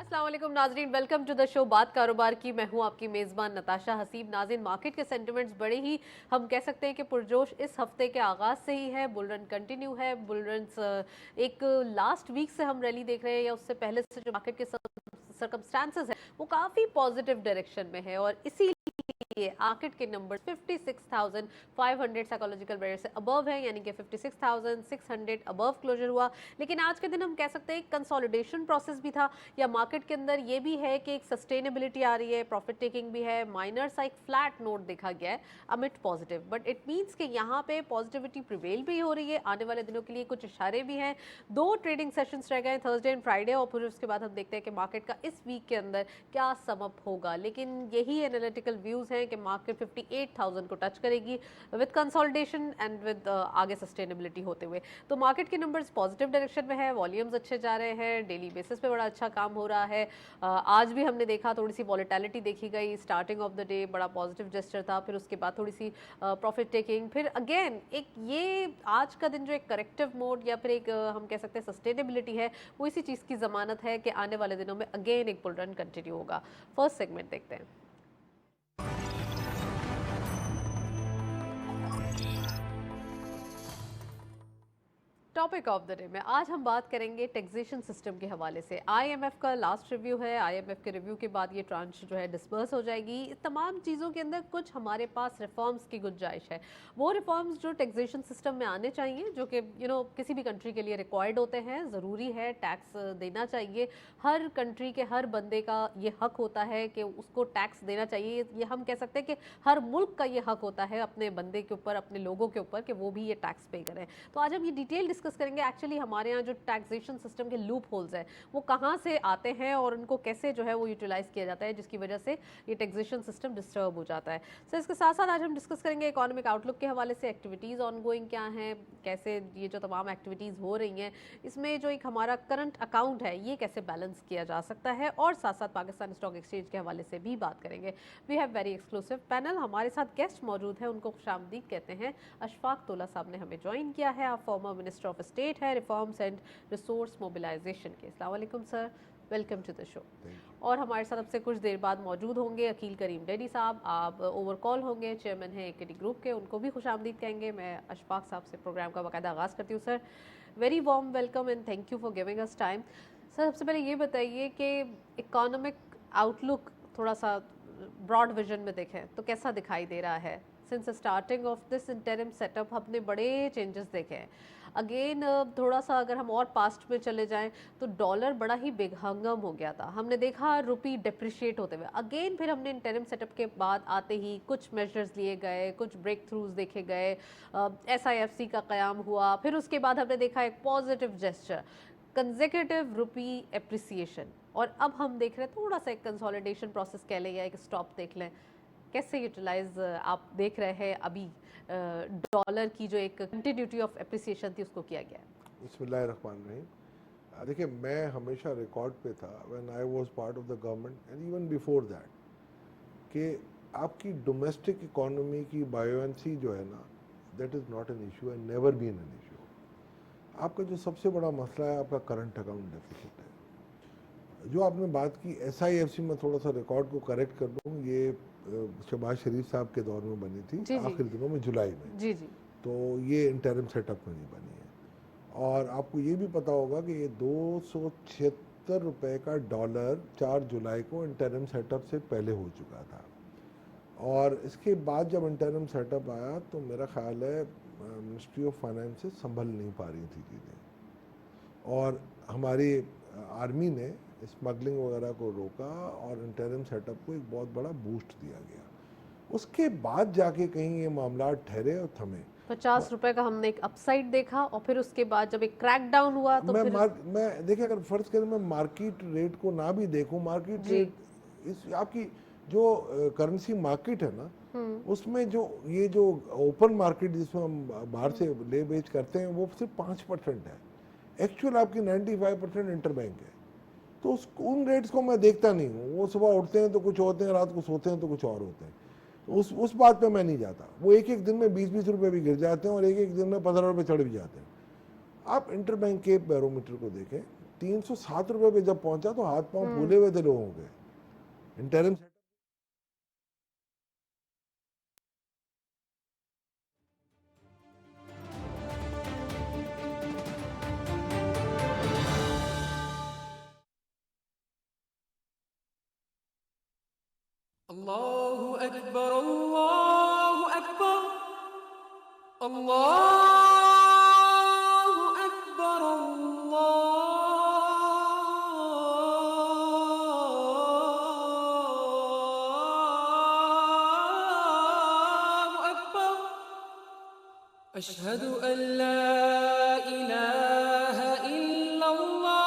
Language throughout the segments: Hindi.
अस्सलाम वालेकुम नाजरीन, वेलकम टू द शो बात कारोबार की। मैं हूं आपकी मेज़बान नताशा हसीब। नाज़रीन, मार्केट के सेंटिमेंट्स बड़े ही हम कह सकते हैं कि पुरजोश इस हफ्ते के आगाज़ से ही है। बुल रन कंटिन्यू है। बुल रन एक लास्ट वीक से हम रैली देख रहे हैं या उससे पहले से जो मार्केट के सर्कमस्टांसेस है वो काफ़ी पॉजिटिव डायरेक्शन में है और इसी मार्केट के नंबर 56,500 साइकोलॉजिकल बैरियर से अबव है, यानी कि 56,600 अबव क्लोजर हुआ। लेकिन आज के दिन हम कह सकते हैं एक कंसोलिडेशन प्रोसेस भी था, या मार्केट के अंदर ये भी है कि एक सस्टेनेबिलिटी आ रही है, प्रॉफिट टेकिंग भी है, माइनर सा एक फ्लैट नोट देखा गया है अमिट पॉजिटिव। बट इट मीन्स कि यहाँ पे पॉजिटिविटी प्रिवेल भी हो रही है। आने वाले दिनों के लिए कुछ इशारे भी हैं। 2 ट्रेडिंग सेशंस रह गए, थर्सडे एंड फ्राइडे, और फिर उसके बाद हम देखते हैं कि मार्केट का इस वीक के अंदर क्या सम अप होगा। लेकिन यही एनालिटिकल व्यूज हैं कि मार्केट 58,000 को टच करेगी विद कंसोलिडेशन एंड विद आगे सस्टेनेबिलिटी होते हुए। तो मार्केट के नंबर्स पॉजिटिव डायरेक्शन में है, वॉल्यूम्स अच्छे जा रहे हैं, डेली बेसिस पे बड़ा अच्छा काम हो रहा है। आज भी हमने देखा थोड़ी सी वॉलेटिलिटी देखी गई। स्टार्टिंग ऑफ द डे बड़ा पॉजिटिव जेस्चर था, फिर उसके बाद थोड़ी सी प्रॉफिट टेकिंग, फिर अगेन एक ये आज का दिन जो एक करेक्टिव मोड या फिर एक हम कह सकते हैं सस्टेनेबिलिटी है, वो इसी चीज़ की जमानत है कि आने वाले दिनों में अगेन एक बुल रन कंटिन्यू होगा। फर्स्ट सेगमेंट देखते हैं। टॉपिक ऑफ द डे में आज हम बात करेंगे टैक्सेशन सिस्टम के हवाले से। आईएमएफ का लास्ट रिव्यू है। आईएमएफ के रिव्यू के बाद ये ट्रांच जो है डिस्पर्स हो जाएगी। इस तमाम चीज़ों के अंदर कुछ हमारे पास रिफॉर्म्स की गुंजाइश है। वो रिफॉर्म्स जो टैक्सेशन सिस्टम में आने चाहिए, जो कि किसी भी कंट्री के लिए रिक्वायर्ड होते हैं, ज़रूरी है, टैक्स देना चाहिए। हर कंट्री के हर बंदे का ये हक होता है कि उसको टैक्स देना चाहिए। ये हम कह सकते हैं कि हर मुल्क का ये हक होता है अपने बंदे के ऊपर, अपने लोगों के ऊपर, कि वो भी ये टैक्स पे करें। तो आज हम ये डिटेल डिस्कस करेंगे एक्चुअली हमारे यहाँ जो टैक्सेशन सिस्टम के लूप होल्स है वो कहाँ से आते हैं और उनको कैसे जो है वो यूटिलाइज किया जाता है, जिसकी वजह से ये टैक्सेशन सिस्टम डिस्टर्ब हो जाता है। सो इसके साथ साथ आज हम डिस्कस करेंगे इकोनॉमिक आउटलुक के हवाले से, एक्टिविटीज़ ऑनगोइंग क्या हैं, कैसे ये जो तमाम एक्टिविटीज़ हो रही हैं इसमें जो एक हमारा करंट अकाउंट है ये कैसे बैलेंस किया जा सकता है, और साथ साथ पाकिस्तान स्टॉक एक्सचेंज के हवाले से भी बात करेंगे। We have very exclusive panel. हमारे साथ गेस्ट मौजूद हैं, उनको खुशामदीद कहते हैं। अशफाक तोला साहब ने हमें ज्वाइन किया है। आप फॉर्मर मिनिस्टर ऑफ स्टेट है रिफॉर्म्स एंड रिसोर्स मोबिलाइजेशन के। अस्सलाम वालेकुम sir, welcome to the show. और हमारे साथ अब से कुछ देर बाद मौजूद होंगे अकील करीम डेडी साहब। आप ओवर कॉल होंगे, चेयरमैन हैं इक्विटी ग्रुप के, उनको भी खुशामदीद कहेंगे। मैं अशफाक साहब से प्रोग्राम का बाकायदा आगाज़ करती हूँ। Sir, very warm welcome and thank you for giving us time. Sir, सबसे पहले ये बताइए कि इकोनॉमिक आउटलुक थोड़ा सा ब्रॉड विजन में देखें तो कैसा दिखाई दे रहा है। Since starting of this interim setup हमने बड़े चेंजेस देखे हैं। अगेन थोड़ा सा अगर हम और पास्ट में चले जाएं तो डॉलर बड़ा ही बेहंगम हो गया था। हमने देखा रुपी डिप्रिशिएट होते हुए। अगेन फिर हमने इंटरिम सेटअप के बाद आते ही कुछ मेजर्स लिए गए, कुछ ब्रेक थ्रूज देखे गए, SIFC का क़याम हुआ, फिर उसके बाद हमने देखा एक पॉजिटिव जेस्चर, कंसेक्यूटिव रुपी एप्रिसिएशन, और अब हम देख रहे हैं थोड़ा सा एक कंसोलिडेशन प्रोसेस कह लें या एक स्टॉप देख लें। कैसे यूटिलाइज आप देख रहे हैं अभी डॉलर की जो एक कंटिन्यूटी ऑफ एप्रिसिएशन थी उसको किया गया है? बिस्मिल्लाहिर्रहमानिर्रहीम। देखिए, मैं हमेशा रिकॉर्ड पे था when I was part of the government and even before that कि आपकी डोमेस्टिक इकोनॉमी की बायोएंसी जो है ना, that is not an issue and never been an issue. आपका जो सबसे बड़ा मसला है आपका करंट अकाउंट डेफिसिट है। जो आपने बात की SIFC में, थोड़ा सा रिकॉर्ड को करेक्ट कर दूँ, ये शहबाज शरीफ साहब के दौर में बनी थी, आखिर दिनों में जुलाई में। जी जी। तो ये इंटरिम सेटअप में नहीं बनी है। और आपको ये भी पता होगा कि ये 276 रुपये का डॉलर 4 जुलाई को इंटरिम सेटअप से पहले हो चुका था। और इसके बाद जब इंटरिम सेटअप आया तो मेरा ख्याल है मिनिस्ट्री ऑफ फाइनेंस संभल नहीं पा रही थी चीज़ें, और हमारी आर्मी ने स्मगलिंग वगैरह को रोका और इंटरिम सेटअप को एक बहुत बड़ा बूस्ट दिया गया। उसके बाद जाके कहीं ये मामला ठहरे और थमे। 50 रुपए का हमने एक अपसाइड देखा, और फिर उसके बाद जब एक क्रैक डाउन हुआ तो मैं देखिए, अगर फर्ज करें मैं मार्केट रेट को ना भी देखूं, मार्केट रेट इस आपकी जो करेंसी मार्केट है ना, उसमें जो ये जो ओपन मार्केट जिसमें हम बाहर से ले बेच करते हैं वो सिर्फ 5% है। एक्चुअल आपकी 95% इंटरबैंक है। तो उन रेट्स को मैं देखता नहीं हूँ। वो सुबह उठते हैं तो कुछ होते हैं, रात को सोते हैं तो कुछ और होते हैं। उस बात पे मैं नहीं जाता। वो एक एक दिन में 20-20 रुपए भी गिर जाते हैं और एक एक दिन में 15 रुपए चढ़ भी जाते हैं। आप इंटरबैंक के बैरोमीटर को देखें, 307 रुपए पे जब पहुंचा तो हाथ पांव फूले हुए थे लोगों के। Interim Allahu Akbar, Allahu Akbar, Allahu Akbar, Allahu Akbar. Ashhadu an la ilaha illallah.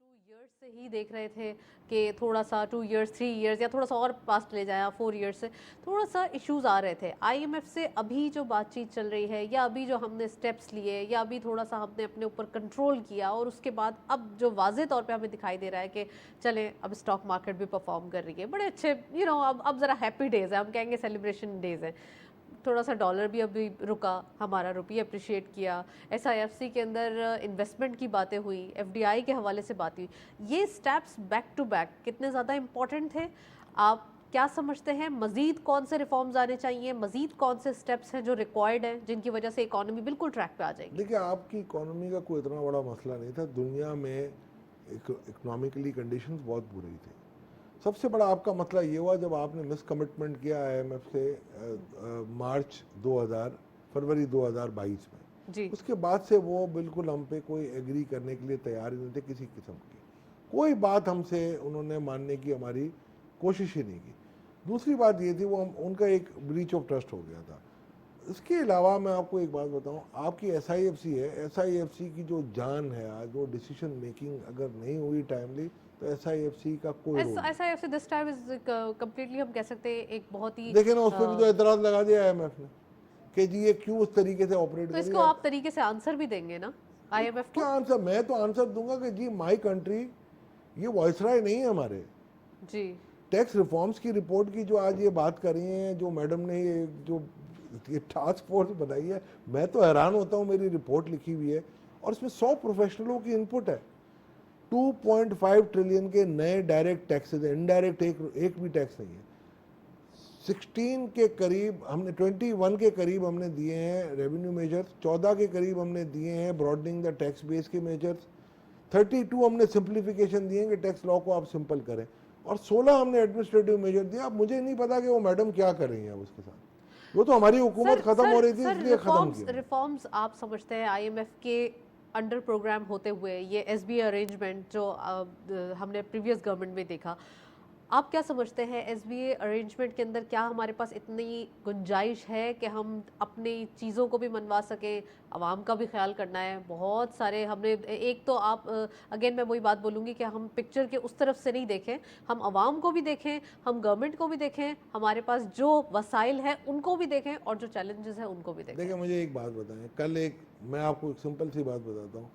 2 years से ही देख रहे थे कि थोड़ा सा 2 इयर्स 3 इयर्स या थोड़ा सा और पास्ट ले जाया 4 इयर्स से थोड़ा सा इश्यूज आ रहे थे। आईएमएफ से अभी जो बातचीत चल रही है या अभी जो हमने स्टेप्स लिए या अभी थोड़ा सा हमने अपने ऊपर कंट्रोल किया और उसके बाद अब जो वाजे तौर पे हमें दिखाई दे रहा है कि चलें अब स्टॉक मार्केट भी परफॉर्म कर रही है, बड़े अच्छे अब ज़रा हैप्पी डेज है, हम कहेंगे सेलिब्रेशन डेज हैं। थोड़ा सा डॉलर भी अभी रुका, हमारा रुपये अप्रिशिएट किया, एसआईएफसी के अंदर इन्वेस्टमेंट की बातें हुई, एफडीआई के हवाले से बात हुई। ये स्टेप्स बैक टू बैक कितने ज़्यादा इम्पॉर्टेंट थे? आप क्या समझते हैं मज़ीद कौन से रिफॉर्म्स आने चाहिए, मज़ीद कौन से स्टेप्स हैं जो रिक्वायर्ड हैं जिनकी वजह से इकॉनमी बिल्कुल ट्रैक पे आ जाएगी? देखिए, आपकी इकोनॉमी का कोई इतना बड़ा मसला नहीं था। दुनिया में इकोनॉमिकली कंडीशंस बहुत बुरी थी। सबसे बड़ा आपका मसला ये हुआ जब आपने मिस कमिटमेंट किया आईएमएफ से फरवरी 2022 में। जी। उसके बाद से वो बिल्कुल हम पे कोई एग्री करने के लिए तैयार ही नहीं थे किसी किस्म की। कोई बात हमसे उन्होंने मानने की हमारी कोशिश ही नहीं की। दूसरी बात ये थी, वो उनका एक ब्रीच ऑफ ट्रस्ट हो गया था। इसके अलावा मैं आपको एक बात बताऊं, आपकी एसआईएफसी है, एसआईएफसी की जो जान है आज, वो डिसीजन मेकिंग अगर नहीं हुई टाइमली तो एसआईएफसी का कोई रोल नहीं। SIFC this time is completely हम कह सकते हैं एक बहुत ही देखे ना, उस पर भी तो एतराज लगा दिया आईएमएफ ने कि जी ये क्यों उस तरीके से ऑपरेट तो कर इसको रही है। आप तरीके से आंसर भी देंगे ना आईएमएफ को? क्या आंसर? मैं तो आंसर दूंगा कि जी माई कंट्री, ये वॉइसराय नहीं है हमारे। जी। टैक्स रिफॉर्म्स की रिपोर्ट की जो आज ये बात कर रही हैं, जो मैडम ने ये टास्क फोर्स बनाई है, मैं तो हैरान होता हूँ। मेरी रिपोर्ट लिखी हुई है और इसमें 100 प्रोफेशनलों की इनपुट है। 2.5 ट्रिलियन के नए डायरेक्ट टैक्सेस हैं, इनडायरेक्ट एक भी टैक्स नहीं है। 16 के करीब हमने 21 के करीब हमने दिए हैं रेवेन्यू मेजर्स, 14 के करीब हमने दिए हैं ब्रॉडनिंग द टैक्स बेस के मेजर्स, 32 हमने सिंप्लीफिकेशन दिए हैं कि टैक्स लॉ को आप सिंपल करें। और 16 हमने एडमिनिस्ट्रेटिव मेजर दिया। अब मुझे नहीं पता कि वो मैडम क्या कर रही हैं अब उसके साथ। वो तो हमारी हुकूमत खत्म हो रही थी इसलिए खत्म की। रिफॉर्म्स आप समझते हैं आईएमएफ के अंडर प्रोग्राम होते हुए ये एसबीआई अरेंजमेंट जो हमने प्रीवियस गवर्नमेंट में देखा, आप क्या समझते हैं एसबीआई अरेंजमेंट के अंदर क्या हमारे पास इतनी गुंजाइश है कि हम अपनी चीज़ों को भी मनवा सकें, आवाम का भी ख्याल करना है? बहुत सारे हमने एक तो आप अगेन मैं वही बात बोलूँगी कि हम पिक्चर के उस तरफ से नहीं देखें, हम आवाम को भी देखें, हम गवर्नमेंट को भी देखें, हमारे पास जो वसाइल है उनको भी देखें और जो चैलेंजेस हैं उनको भी देखें। देखिए मुझे एक बात बताएं, कल एक मैं आपको एक सिंपल सी बात बताता हूँ।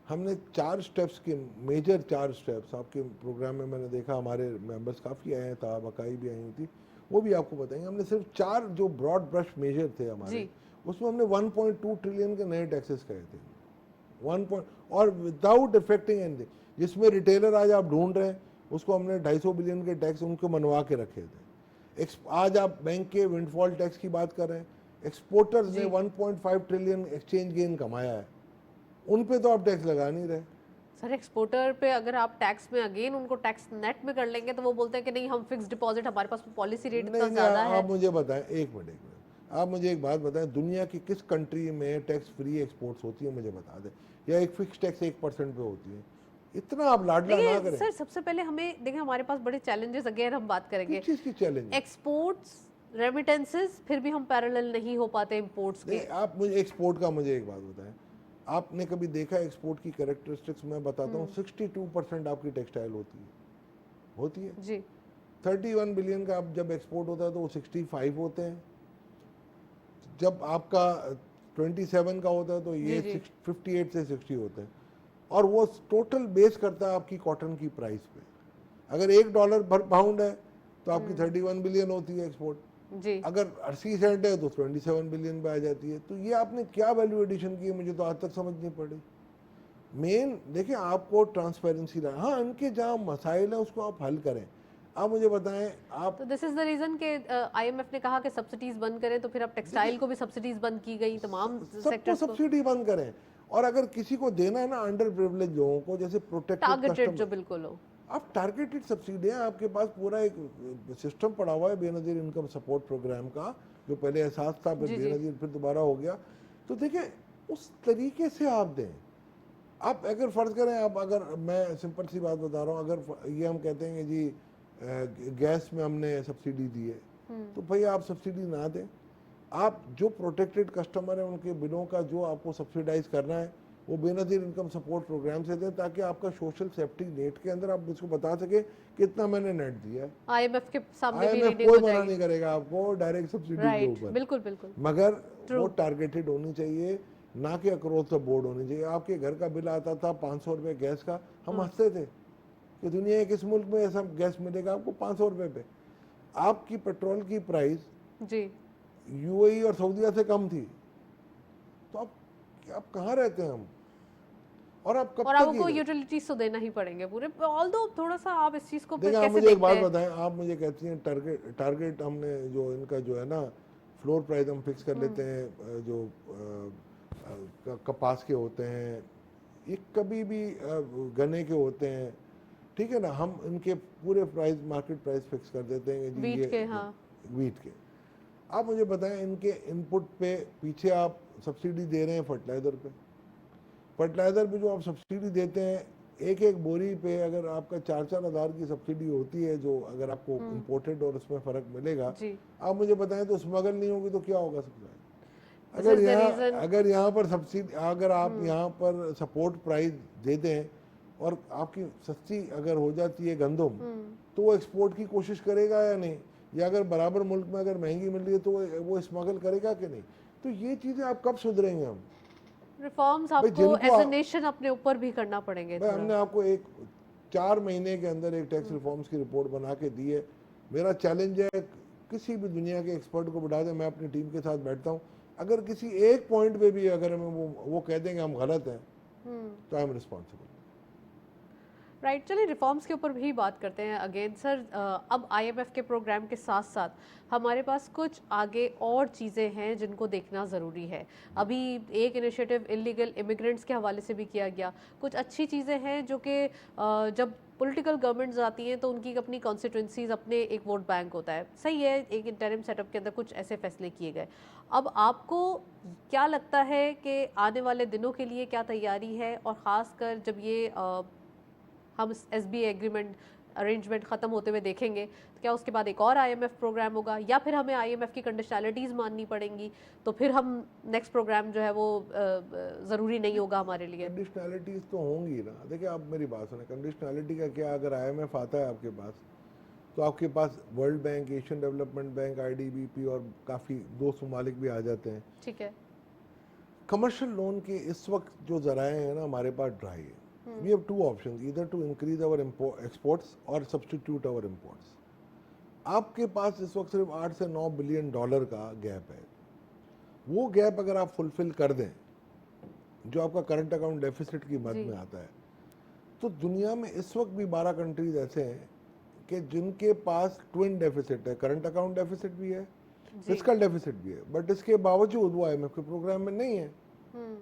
हमने 4 स्टेप्स के मेजर 4 स्टेप्स आपके प्रोग्राम में मैंने देखा, हमारे मेंबर्स काफ़ी आए हैं, था बकाई भी आई हुई थी, वो भी आपको बताएंगे। हमने सिर्फ 4 जो ब्रॉड ब्रश मेजर थे हमारे, उसमें हमने 1.2 ट्रिलियन के नए टैक्सेस कहे थे, 1 और विदाउट इफेक्टिंग एनीथिंग। जिसमें रिटेलर आज आप ढूंढ रहे हैं उसको हमने 250 बिलियन के टैक्स उनको मनवा के रखे थे। आज आप बैंक के विंडफॉल टैक्स की बात कर रहे हैं, एक्सपोर्टर्स ने 1.5 ट्रिलियन एक्सचेंज गेन कमाया है, उन पे तो आप टैक्स लगा नहीं रहे। सर एक्सपोर्टर पे अगर आप टैक्स में अगेन उनको टैक्स नेट में कर लेंगे तो वो बोलते हैं कि नहीं हम फिक्स डिपॉजिट, हमारे पास पॉलिसी रेट इतना ज्यादा है। आप मुझे बताएं, एक मिनट आप मुझे एक बात बताएं, दुनिया की किस कंट्री में टैक्स फ्री एक्सपोर्ट्स होती है मुझे बता दें, या एक फिक्स टैक्स 1% पे होती है? इतना आप लाडला ना करें। सर सबसे पहले हमें देखिए हमारे पास बड़े चैलेंजेस अगेन हम बात करेंगे, किस चीज की चैलेंज? एक्सपोर्ट्स, रेमिटेंसेस, फिर भी हम पैरेलल नहीं हो पाते इंपोर्ट्स के। आप मुझे एक्सपोर्ट का मुझे एक बात बताएं, आपने कभी देखा एक्सपोर्ट की कैरेक्टरिस्टिक्स? मैं बताता हूँ, 62% आपकी टेक्सटाइल होती है जी। 31 बिलियन का आप जब एक्सपोर्ट होता है तो वो 65 होते हैं, जब आपका 27 का होता है तो ये 58 से 60 होते हैं, और वो टोटल बेस करता है आपकी कॉटन की प्राइस पे। अगर $1 पर पाउंड है तो आपकी 31 बिलियन होती है एक्सपोर्ट जी। अगर 80 सेंट है तो 27 बिलियन पे आ जाती है। तो ये आपने क्या वैल्यू एडिशन की है मुझे तो आज तक समझ नहीं पड़ी। मेन देखिए आपको ट्रांसपेरेंसी रहा, हाँ इनके जहाँ मसाइल है उसको आप हल करें। आप मुझे बताएं आप, तो दिस इज द रीजन के आईएमएफ ने कहा कि सब्सिडीज बंद करें, तो फिर अब टेक्सटाइल को भी सब्सिडीज बंद की गई, तमाम सबको सेक्टर्स को सब्सिडी बंद करें। और अगर किसी को देना है ना अंडर प्रिविलेज लोगों को, जैसे प्रोटेक्टेड टारगेटेड जो बिल्कुल हो, आप टारगेटेड सब्सिडी है, आपके पास पूरा एक सिस्टम पड़ा हुआ है बेनजीर इनकम सपोर्ट प्रोग्राम का, जो पहले एहसास था फिर बेनजीर फिर दोबारा हो गया। तो देखिए उस तरीके से आप दें। आप अगर फर्ज करें, आप अगर मैं सिंपल सी बात बता रहा हूँ, अगर ये हम कहते हैं कि जी गैस में हमने सब्सिडी दी है, तो भाई आप सब्सिडी ना दें, आप जो प्रोटेक्टेड कस्टमर है उनके बिलों का जो आपको सब्सिडाइज करना है वो बेनजीर इनकम सपोर्ट प्रोग्राम से दें, ताकि आपका सोशल सेफ्टी नेट के अंदर आप उसको बता सके कितना मैंने नेट दिया है। आईएमएफ के सामने भी IMF रीडिंग हो कोई मना जाएगी। नहीं करेगा आपको डायरेक्ट सब्सिडी के राइट, ऊपर, बिल्कुल बिल्कुल। मगर वो टारगेटेड होनी चाहिए, ना कि अक्रॉस द बोर्ड होनी चाहिए। आपके घर का बिल आता था 500 रुपये गैस का, हम हंसते थे कि दुनिया के किस मुल्क में ऐसा गैस मिलेगा आपको 500 रुपये पे। आपकी पेट्रोल की प्राइस जी यूएई और सऊदीया से कम थी, तो आप कहाँ रहते हैं हम, और आप कब और तक आपको ये यूटिलिटीज तो देना ही पड़ेंगे पूरे, ऑल्दो थोड़ा सा आप इस चीज को देखिए। आप कैसे मुझे एक बात देखते हैं? बताएं, आप मुझे कहती हैं टारगेट हमने जो इनका जो है ना फ्लोर प्राइस हम फिक्स कर लेते हैं, जो कपास के होते हैं, ये कभी भी गन्ने के होते हैं, ठीक है ना, हम इनके पूरे प्राइस मार्केट प्राइस फिक्स कर देते हैं कि जी वीट ये के, हाँ। वीट के। आप मुझे बताएं इनके इनपुट पे पीछे आप सब्सिडी दे रहे हैं फर्टिलाइज़र पे, फर्टिलाइज़र पे जो आप सब्सिडी देते हैं एक एक बोरी पे अगर आपका 4-4 हज़ार की सब्सिडी होती है, जो अगर आपको इम्पोर्टेड और उसमें फ़र्क मिलेगा, आप मुझे बताएं तो स्मगल नहीं होगी तो क्या होगा सप्लाई? अगर यहाँ पर सब्सिडी, अगर आप यहाँ पर सपोर्ट प्राइस दे दें और आपकी सस्ती अगर हो जाती है गंदम, तो वो एक्सपोर्ट की कोशिश करेगा या नहीं, या अगर बराबर मुल्क में अगर महंगी मिल रही है तो वो स्मगल करेगा कि नहीं? तो ये चीज़ें आप कब सुधरेंगे? हम रिफॉर्म्स आपको एज अ नेशन अपने ऊपर भी करना पड़ेंगे। हमने आपको 4 महीने के अंदर एक टैक्स रिफॉर्म्स की रिपोर्ट बना के दी है। मेरा चैलेंज है किसी भी दुनिया के एक्सपर्ट को बिठा दें, मैं अपनी टीम के साथ बैठता हूँ, अगर किसी एक पॉइंट पे भी अगर हमें वो कह देंगे हम गलत हैं तो आई एम रिस्पॉन्सिबल। राइट, चलिए रिफॉर्म्स के ऊपर भी बात करते हैं अगेन सर। अब आईएमएफ के प्रोग्राम के साथ साथ हमारे पास कुछ आगे और चीज़ें हैं जिनको देखना ज़रूरी है। अभी एक इनिशिएटिव इलीगल इमिग्रेंट्स के हवाले से भी किया गया। कुछ अच्छी चीज़ें हैं जो कि जब पॉलिटिकल गवर्नमेंट्स आती हैं तो उनकी अपनी कॉन्स्टिट्यूंसीज, अपने एक वोट बैंक होता है, सही है। एक इंटरिम सेटअप के अंदर कुछ ऐसे फैसले किए गए। अब आपको क्या लगता है कि आने वाले दिनों के लिए क्या तैयारी है, और ख़ासकर जब ये हम एसबीए एग्रीमेंट अरेंजमेंट ख़त्म होते हुए देखेंगे, तो क्या उसके बाद एक और आईएमएफ प्रोग्राम होगा, या फिर हमें आईएमएफ की कंडीशनैलिटीज़ माननी पड़ेंगी, तो फिर हम नेक्स्ट प्रोग्राम जो है वो ज़रूरी नहीं होगा हमारे लिए? कंडीशनैलिटीज तो होंगी ना। देखिए आप मेरी बात सुने, कंडीशनैलिटी का क्या, अगर आईएमएफ आता है आपके पास, तो आपके पास World Bank, Asian Development Bank, IDBP और काफ़ी दोस्त ममालिक भी आ जाते हैं। ठीक है। कमर्शियल लोन के इस वक्त जो जराए हैं ना हमारे पास ड्राई है। We have two options, either to increase our exports or substitute our imports. आपके पास इस वक्त सिर्फ 8 से 9 बिलियन डॉलर का गैप है। वो गैप अगर आप फुलफिल कर दें, जो आपका करंट अकाउंट डेफिसिट की मद जी। में आता है, तो दुनिया में इस वक्त भी 12 कंट्रीज ऐसे हैं कि जिनके पास ट्विन डेफिसिट है, करंट अकाउंट डेफिसिट भी है, जी। फिस्कल डेफिसिट भी है, बट इसके बावजूद वो आईएमएफ के प्रोग्राम में नहीं है। हम्म।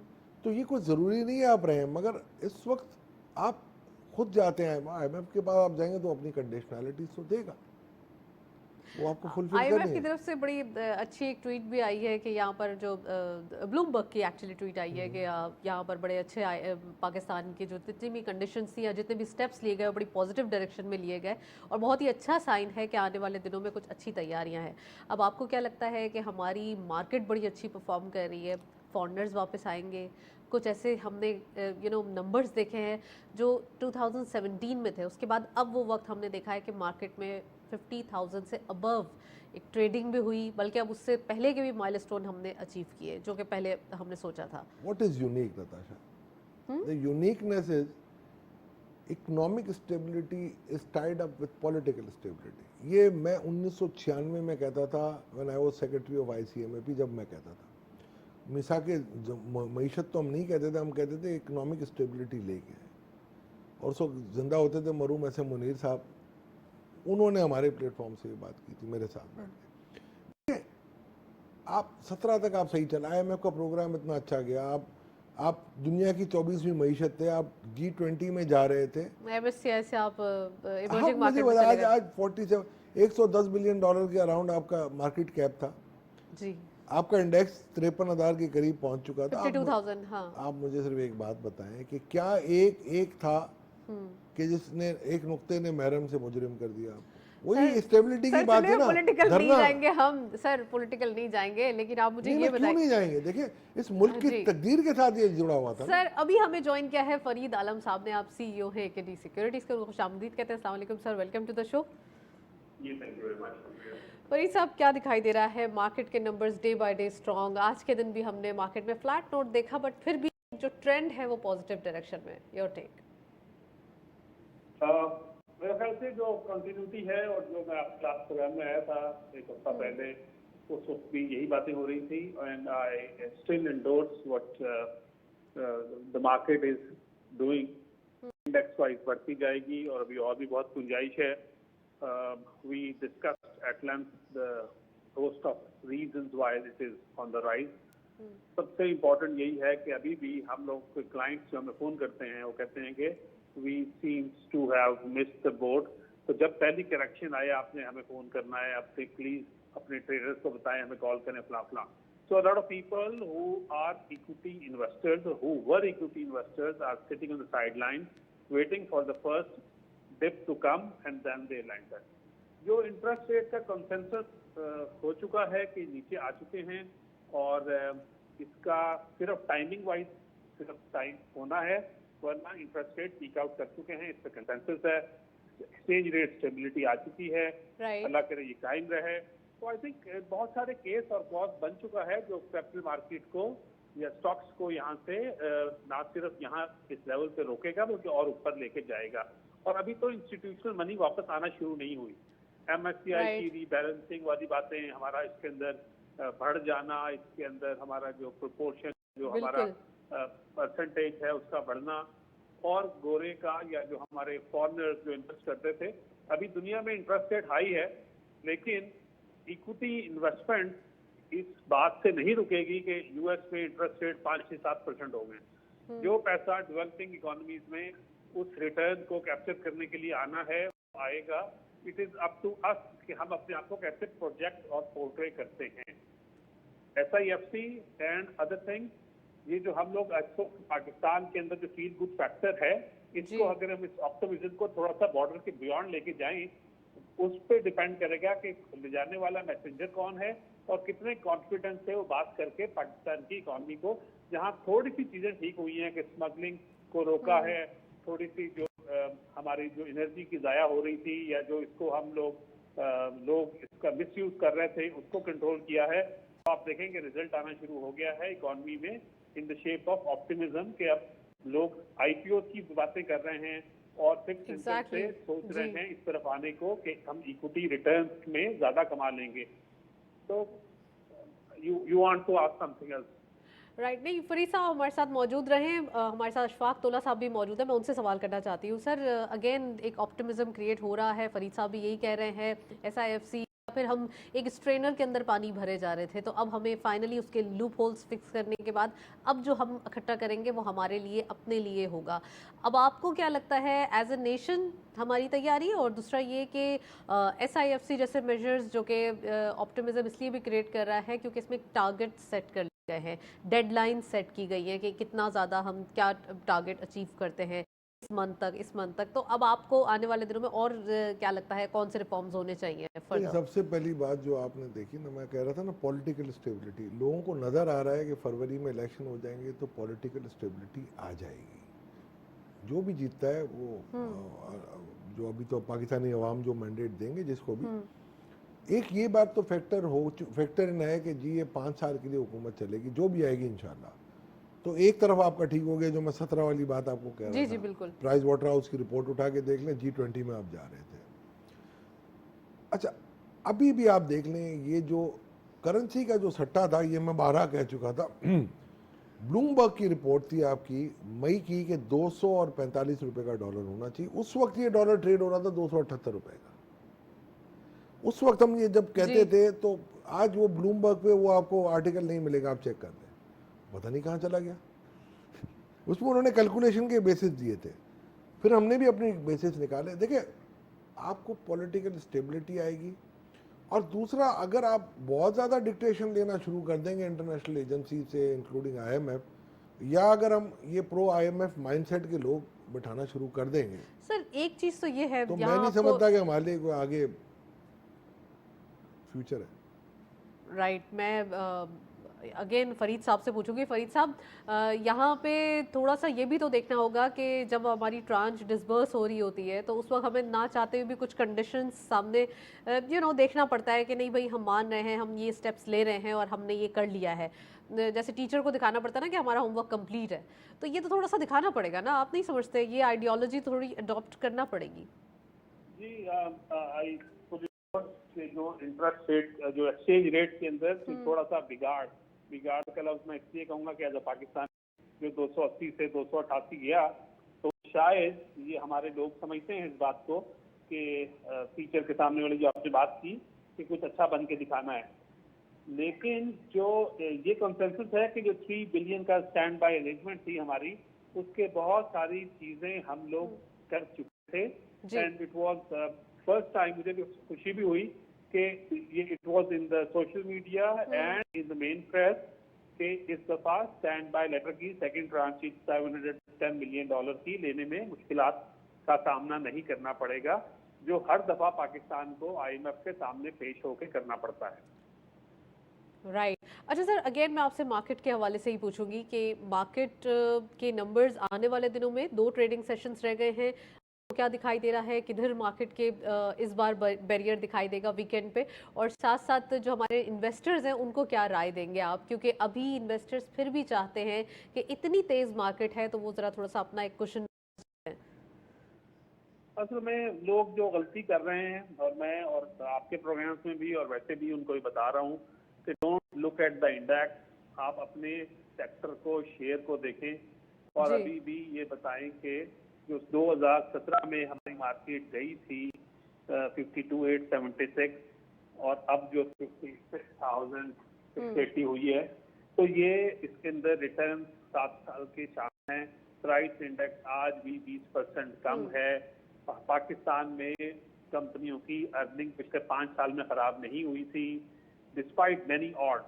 तो ये कोई ज़रूरी नहीं है आप रहें, मगर इस वक्त आप खुद जाते हैं आईएमएफ के पास, आप जाएंगे तो अपनी कंडीशनैलिटीज तो देगा, वो आपको फुलफिल आईएमएफ करनी की है। तरफ से बड़ी अच्छी एक ट्वीट भी आई है कि यहाँ पर जो ब्लूमबर्ग की एक्चुअली ट्वीट आई है कि यहाँ पर बड़े अच्छे पाकिस्तान की जो जितनी भी कंडीशंस थी या जितने भी स्टेप्स लिए गए वो बड़ी पॉजिटिव डायरेक्शन में लिए गए, और बहुत ही अच्छा साइन है कि आने वाले दिनों में कुछ अच्छी तैयारियाँ हैं। अब आपको क्या लगता है कि हमारी मार्केट बड़ी अच्छी परफॉर्म कर रही है, फॉरेनर्स वापस आएंगे? कुछ ऐसे हमने नंबर्स देखे हैं जो 2017 में थे, उसके बाद अब वो वक्त हमने देखा है कि मार्केट में 50,000 से अबव एक ट्रेडिंग भी हुई, बल्कि अब उससे पहले के भी माइलस्टोन हमने अचीव किए जो कि पहले हमने सोचा था। What is unique, Natasha? The uniqueness is economic stability is tied up with political stability. ये मैं 1996 में कहता था, when I was secretary of ICMAP, जब मैं कहता था मिसा के मईशत तो हम नहीं कहते थे, हम कहते थे इकोनॉमिक स्टेबिलिटी लेके आए। और सो जिंदा होते थे मरूम ऐसे मुनीर साहब, उन्होंने हमारे प्लेटफॉर्म से ये बात की थी मेरे साथ बैठ के। आप 17 तक आप सही चला, आईएमएफ का प्रोग्राम इतना अच्छा गया, आप दुनिया की 24वीं मईशत थे, आप G20 में जा रहे थे। MSCI से आप हाँ, इमर्जिंग मुझे मार्केट में बता, चले गए। आज 47 110 बिलियन डॉलर के अराउंड आपका मार्केट कैप था। जी। आपका इंडेक्स 53,000 के करीब पहुंच चुका था। 52,000। हाँ। आप मुझे सिर्फ एक बात बताएं कि क्या एक था कि जिसने एक नुक्ते ने महरम से मुजरिम कर दिया आपको? वही स्टेबिलिटी की बात है ना। पॉलिटिकल नहीं धरना जाएंगे हम सर, पॉलिटिकल नहीं जाएंगे, लेकिन आप मुझे नहीं, ये मैं क्यों बताएं नहीं जाएंगे? देखिए इस मुल्क की जी। तकदीर के साथ ये जुड़ा हुआ था ना। सर, अभी हमें ज्वाइन किया है फरीद आलम साहब ने, आप सीईओ है केडी सिक्योरिटीज के, उनको खुशामदीद कहते हैं। अस्सलाम वालेकुम sir, welcome to the show. Farid साहब, क्या दिखाई दे रहा है? मार्केट के numbers day by day strong, आज के दिन भी हमने मार्केट में फ्लैट नोट देखा, बट फिर भी जो ट्रेंड है वो पॉजिटिव डायरेक्शन में। Your take. मेरे ख्याल से जो कंटिन्यूटी है, और जो मैं आपके क्लास प्रोग्राम में आया था एक हफ्ता पहले, उस वक्त भी यही बातें हो रही थी, and I still endorse what the market is doing. Index wise बढ़ती जाएगी और अभी और भी बहुत गुंजाइश है। We discussed at length the host of reasons why it is on the rise. सबसे इम्पोर्टेंट यही है कि अभी भी हम लोग के क्लाइंट्स जो हमें फोन करते हैं वो कहते हैं कि we seems to have missed the boat। तो जब पहली करेक्शन आए आपने हमें फोन करना है, आप प्लीज अपने ट्रेडर्स को बताएं, हमें कॉल करें फला फला। So a lot of people who are equity investors or who were equity investors are sitting on the sideline waiting for the first dip to come and then they land it। जो इंटरेस्ट रेट का कंसेंसस हो चुका है कि नीचे आ चुके हैं, और इसका सिर्फ टाइमिंग वाइज सिर्फ टाइम होना है, वरना इंटरेस्ट रेट पीक आउट कर चुके हैं, इस पर कंसेंसस है। एक्सचेंज रेट स्टेबिलिटी आ चुकी है, अल्लाह करे ये कायम रहे। तो आई थिंक बहुत सारे केस और क्लॉज बन चुका है जो कैपिटल मार्केट को या स्टॉक्स को यहाँ से ना सिर्फ यहाँ इस लेवल पे रोकेगा बल्कि और ऊपर लेके जाएगा। और अभी तो इंस्टीट्यूशनल मनी वापस आना शुरू नहीं हुई। MSCI की रीबैलेंसिंग वाली बातें, हमारा इसके अंदर बढ़ जाना, इसके अंदर हमारा जो प्रोपोर्शन, जो हमारा परसेंटेज है उसका बढ़ना, और गोरे का या जो हमारे फॉरेनर्स जो इन्वेस्ट करते थे। अभी दुनिया में इंटरेस्ट रेट हाई है, लेकिन इक्विटी इन्वेस्टमेंट इस बात से नहीं रुकेगी कि यूएस में इंटरेस्ट रेट 5-7% हो गए। जो पैसा डेवलपिंग इकोनॉमीज में उस रिटर्न को कैप्चर करने के लिए आना है आएगा। It is up to us कि हम अपने आप को कैसे प्रोजेक्ट और पोर्ट्रे करते हैं। SIFC एंड अदर थिंग्स, ये जो हम लोग पाकिस्तान के अंदर जो फील गुड फैक्टर है, इसको अगर हम इस ऑप्टिमिज्म को थोड़ा सा बॉर्डर के बियॉन्ड लेके जाएं, उस पर डिपेंड करेगा कि ले जाने वाला मैसेंजर कौन है और कितने कॉन्फिडेंस से वो बात करके पाकिस्तान की इकोनॉमी को, जहां थोड़ी सी चीजें ठीक हुई हैं कि स्मगलिंग को रोका है, थोड़ी सी जो हमारी जो एनर्जी की जाया हो रही थी या जो इसको हम लोग इसका मिसयूज कर रहे थे उसको कंट्रोल किया है, तो आप देखेंगे रिजल्ट आना शुरू हो गया है इकोनॉमी में in the shape of optimism कि अब लोग IPO की बातें कर रहे हैं और फिक्स इनकम से सोच रहे हैं इस तरफ आने को कि हम इक्विटी रिटर्न्स में ज्यादा कमा लेंगे। तो you want to ask something else? Right, नहीं फरीद साहब हमारे साथ मौजूद रहे, हमारे साथ अशफाक तोला साहब भी मौजूद है, मैं उनसे सवाल करना चाहती हूँ। सर अगेन एक ऑप्टिमिज्म क्रिएट हो रहा है, फरीद साहब भी यही कह रहे हैं, SIFC फिर हम एक स्ट्रेनर के अंदर पानी भरे जा रहे थे, तो अब हमें फाइनली उसके लूप होल्स फिक्स करने के बाद अब जो हम इकट्ठा करेंगे वो हमारे लिए अपने लिए होगा। अब आपको क्या लगता है एज ए नेशन हमारी तैयारी, और दूसरा ये कि SIFC जैसे मेजर्स जो कि ऑप्टिमिज्म इसलिए भी क्रिएट कर रहा है क्योंकि इसमें टारगेट सेट कर लिए गए हैं, डेडलाइन सेट की गई है कि कितना ज़्यादा हम क्या टारगेट अचीव करते हैं इस मंथ तक। तो अब आपको आने वाले दिनों में और क्या लगता है कौन से रिफॉर्म्स होने चाहिए फर्दर? सबसे पहली बात जो आपने देखी ना, मैं कह रहा था ना पॉलिटिकल स्टेबिलिटी, लोगों को नज़र आ रहा है कि फरवरी में इलेक्शन हो जाएंगे तो पॉलिटिकल स्टेबिलिटी आ जाएगी। जो भी जीतता है वो जो अभी तो पाकिस्तानी अवाम जो मैंडेट देंगे जिसको भी, एक ये बात तो फैक्टर इन है कि जी ये 5 साल के लिए हुकूमत चलेगी, जो भी आएगी इंशाल्लाह। तो एक तरफ आपका ठीक हो गया, जो मैं 17 वाली बात आपको कह रहा था, बिल्कुल। प्राइस वाटर हाउस की रिपोर्ट उठा के देख लें, G20 में आप जा रहे थे। अच्छा, अभी भी आप देख लें, ये जो करेंसी का जो सट्टा था, ये मैं 12 कह चुका था। ब्लूमबर्ग की रिपोर्ट थी आपकी मई की कि 200 और 45 रुपए का डॉलर होना चाहिए। उस वक्त ये डॉलर ट्रेड हो रहा था 278 रुपए का। उस वक्त हम ये जब कहते थे, तो आज वो ब्लूमबर्ग पे वो आपको आर्टिकल नहीं मिलेगा, आप चेक कर लें, पता नहीं कहाँ चला गया। उसमें उन्होंने कैलकुलेशन के बेसिस दिए थे, फिर हमने भी अपनी बेसिस निकाले। देखिए, आपको पॉलिटिकल स्टेबिलिटी आएगी, और दूसरा अगर आप बहुत ज़्यादा डिक्टेशन लेना शुरू कर देंगे इंटरनेशनल एजेंसी से इंक्लूडिंग IMF, या अगर हम ये प्रो IMF माइंडसेट के लोग बैठाना शुरू कर देंगे, सर एक चीज़ तो ये है, तो मैं नहीं समझता कि हमारे लिए कोई आगे फ्यूचर है। राइट, मैं अगेन फरीद साहब से पूछूंगी। फरीद साहब यहाँ पे थोड़ा सा ये भी तो देखना होगा कि जब हमारी ट्रांच डिसबर्स हो रही होती है तो उस वक्त हमें ना चाहते हुए भी कुछ कंडीशंस सामने देखना पड़ता है कि नहीं भाई हम मान रहे हैं, हम ये स्टेप्स ले रहे हैं और हमने ये कर लिया है। जैसे टीचर को दिखाना पड़ता है ना कि हमारा होमवर्क कंप्लीट है, तो ये तो थोड़ा सा दिखाना पड़ेगा ना, आप नहीं समझते ये आइडियोलॉजी थोड़ी अडॉप्ट करना पड़ेगी? जी, जो इंटरेस्ट रेट, जो एक्सचेंज रेट के अंदर थोड़ा सा बिगाड़ का लफ्ज मैं इसलिए कहूँगा कि अगर पाकिस्तान जो 280 से 288 गया, तो शायद ये हमारे लोग समझते हैं इस बात को कि टीचर के सामने वाली जो आपने बात की कि कुछ अच्छा बन के दिखाना है। लेकिन जो ये कंसेंसस है कि जो 3 बिलियन का स्टैंड बाय अरेंजमेंट थी हमारी, उसके बहुत सारी चीजें हम लोग कर चुके थे, and it was first time, मुझे भी खुशी भी हुई कि ये it was in the social media and in the main press कि इस दफा स्टैंड बाय लेटर की सेकंड ट्रांच $710 मिलियन की लेने में मुश्किलात का सामना नहीं करना पड़ेगा, जो हर दफा पाकिस्तान को IMF के सामने पेश होकर करना पड़ता है। राइट। अच्छा सर, अगेन मैं आपसे मार्केट के हवाले से ही पूछूंगी कि मार्केट के नंबर्स आने वाले दिनों में 2 ट्रेडिंग सेशंस रह गए हैं, तो क्या दिखाई दे रहा है, किधर मार्केट के इस बार बैरियर दिखाई देगा वीकेंड पे, और साथ साथ जो हमारे इन्वेस्टर्स हैं उनको क्या राय देंगे आप, क्योंकि अभी इन्वेस्टर्स फिर भी चाहते हैं कि इतनी तेज मार्केट है तो वो जरा थोड़ा सा अपना एक क्वेश्चन। असल में लोग जो गलती कर रहे हैं, और मैं और आपके प्रोग्राम्स में भी और वैसे भी उनको ही बता रहा हूँ कि don't look at the index, आप अपने सेक्टर को, शेयर को देखें। और जी। अभी भी ये बताएं कि जो 2017 में हमारी मार्केट गई थी 52,876 और अब जो 56,680 हुई है, तो ये इसके अंदर रिटर्न 7 साल के शामिल हैं। प्राइस इंडेक्स आज भी 20% कम है। पाकिस्तान में कंपनियों की अर्निंग पिछले 5 साल में खराब नहीं हुई थी डिस्पाइट मेनी ऑड्स,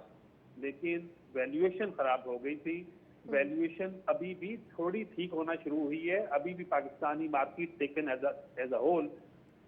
लेकिन वैल्यूएशन खराब हो गई थी। वैल्यूएशन अभी भी थोड़ी ठीक होना शुरू हुई है। अभी भी Pakistani market taken as a whole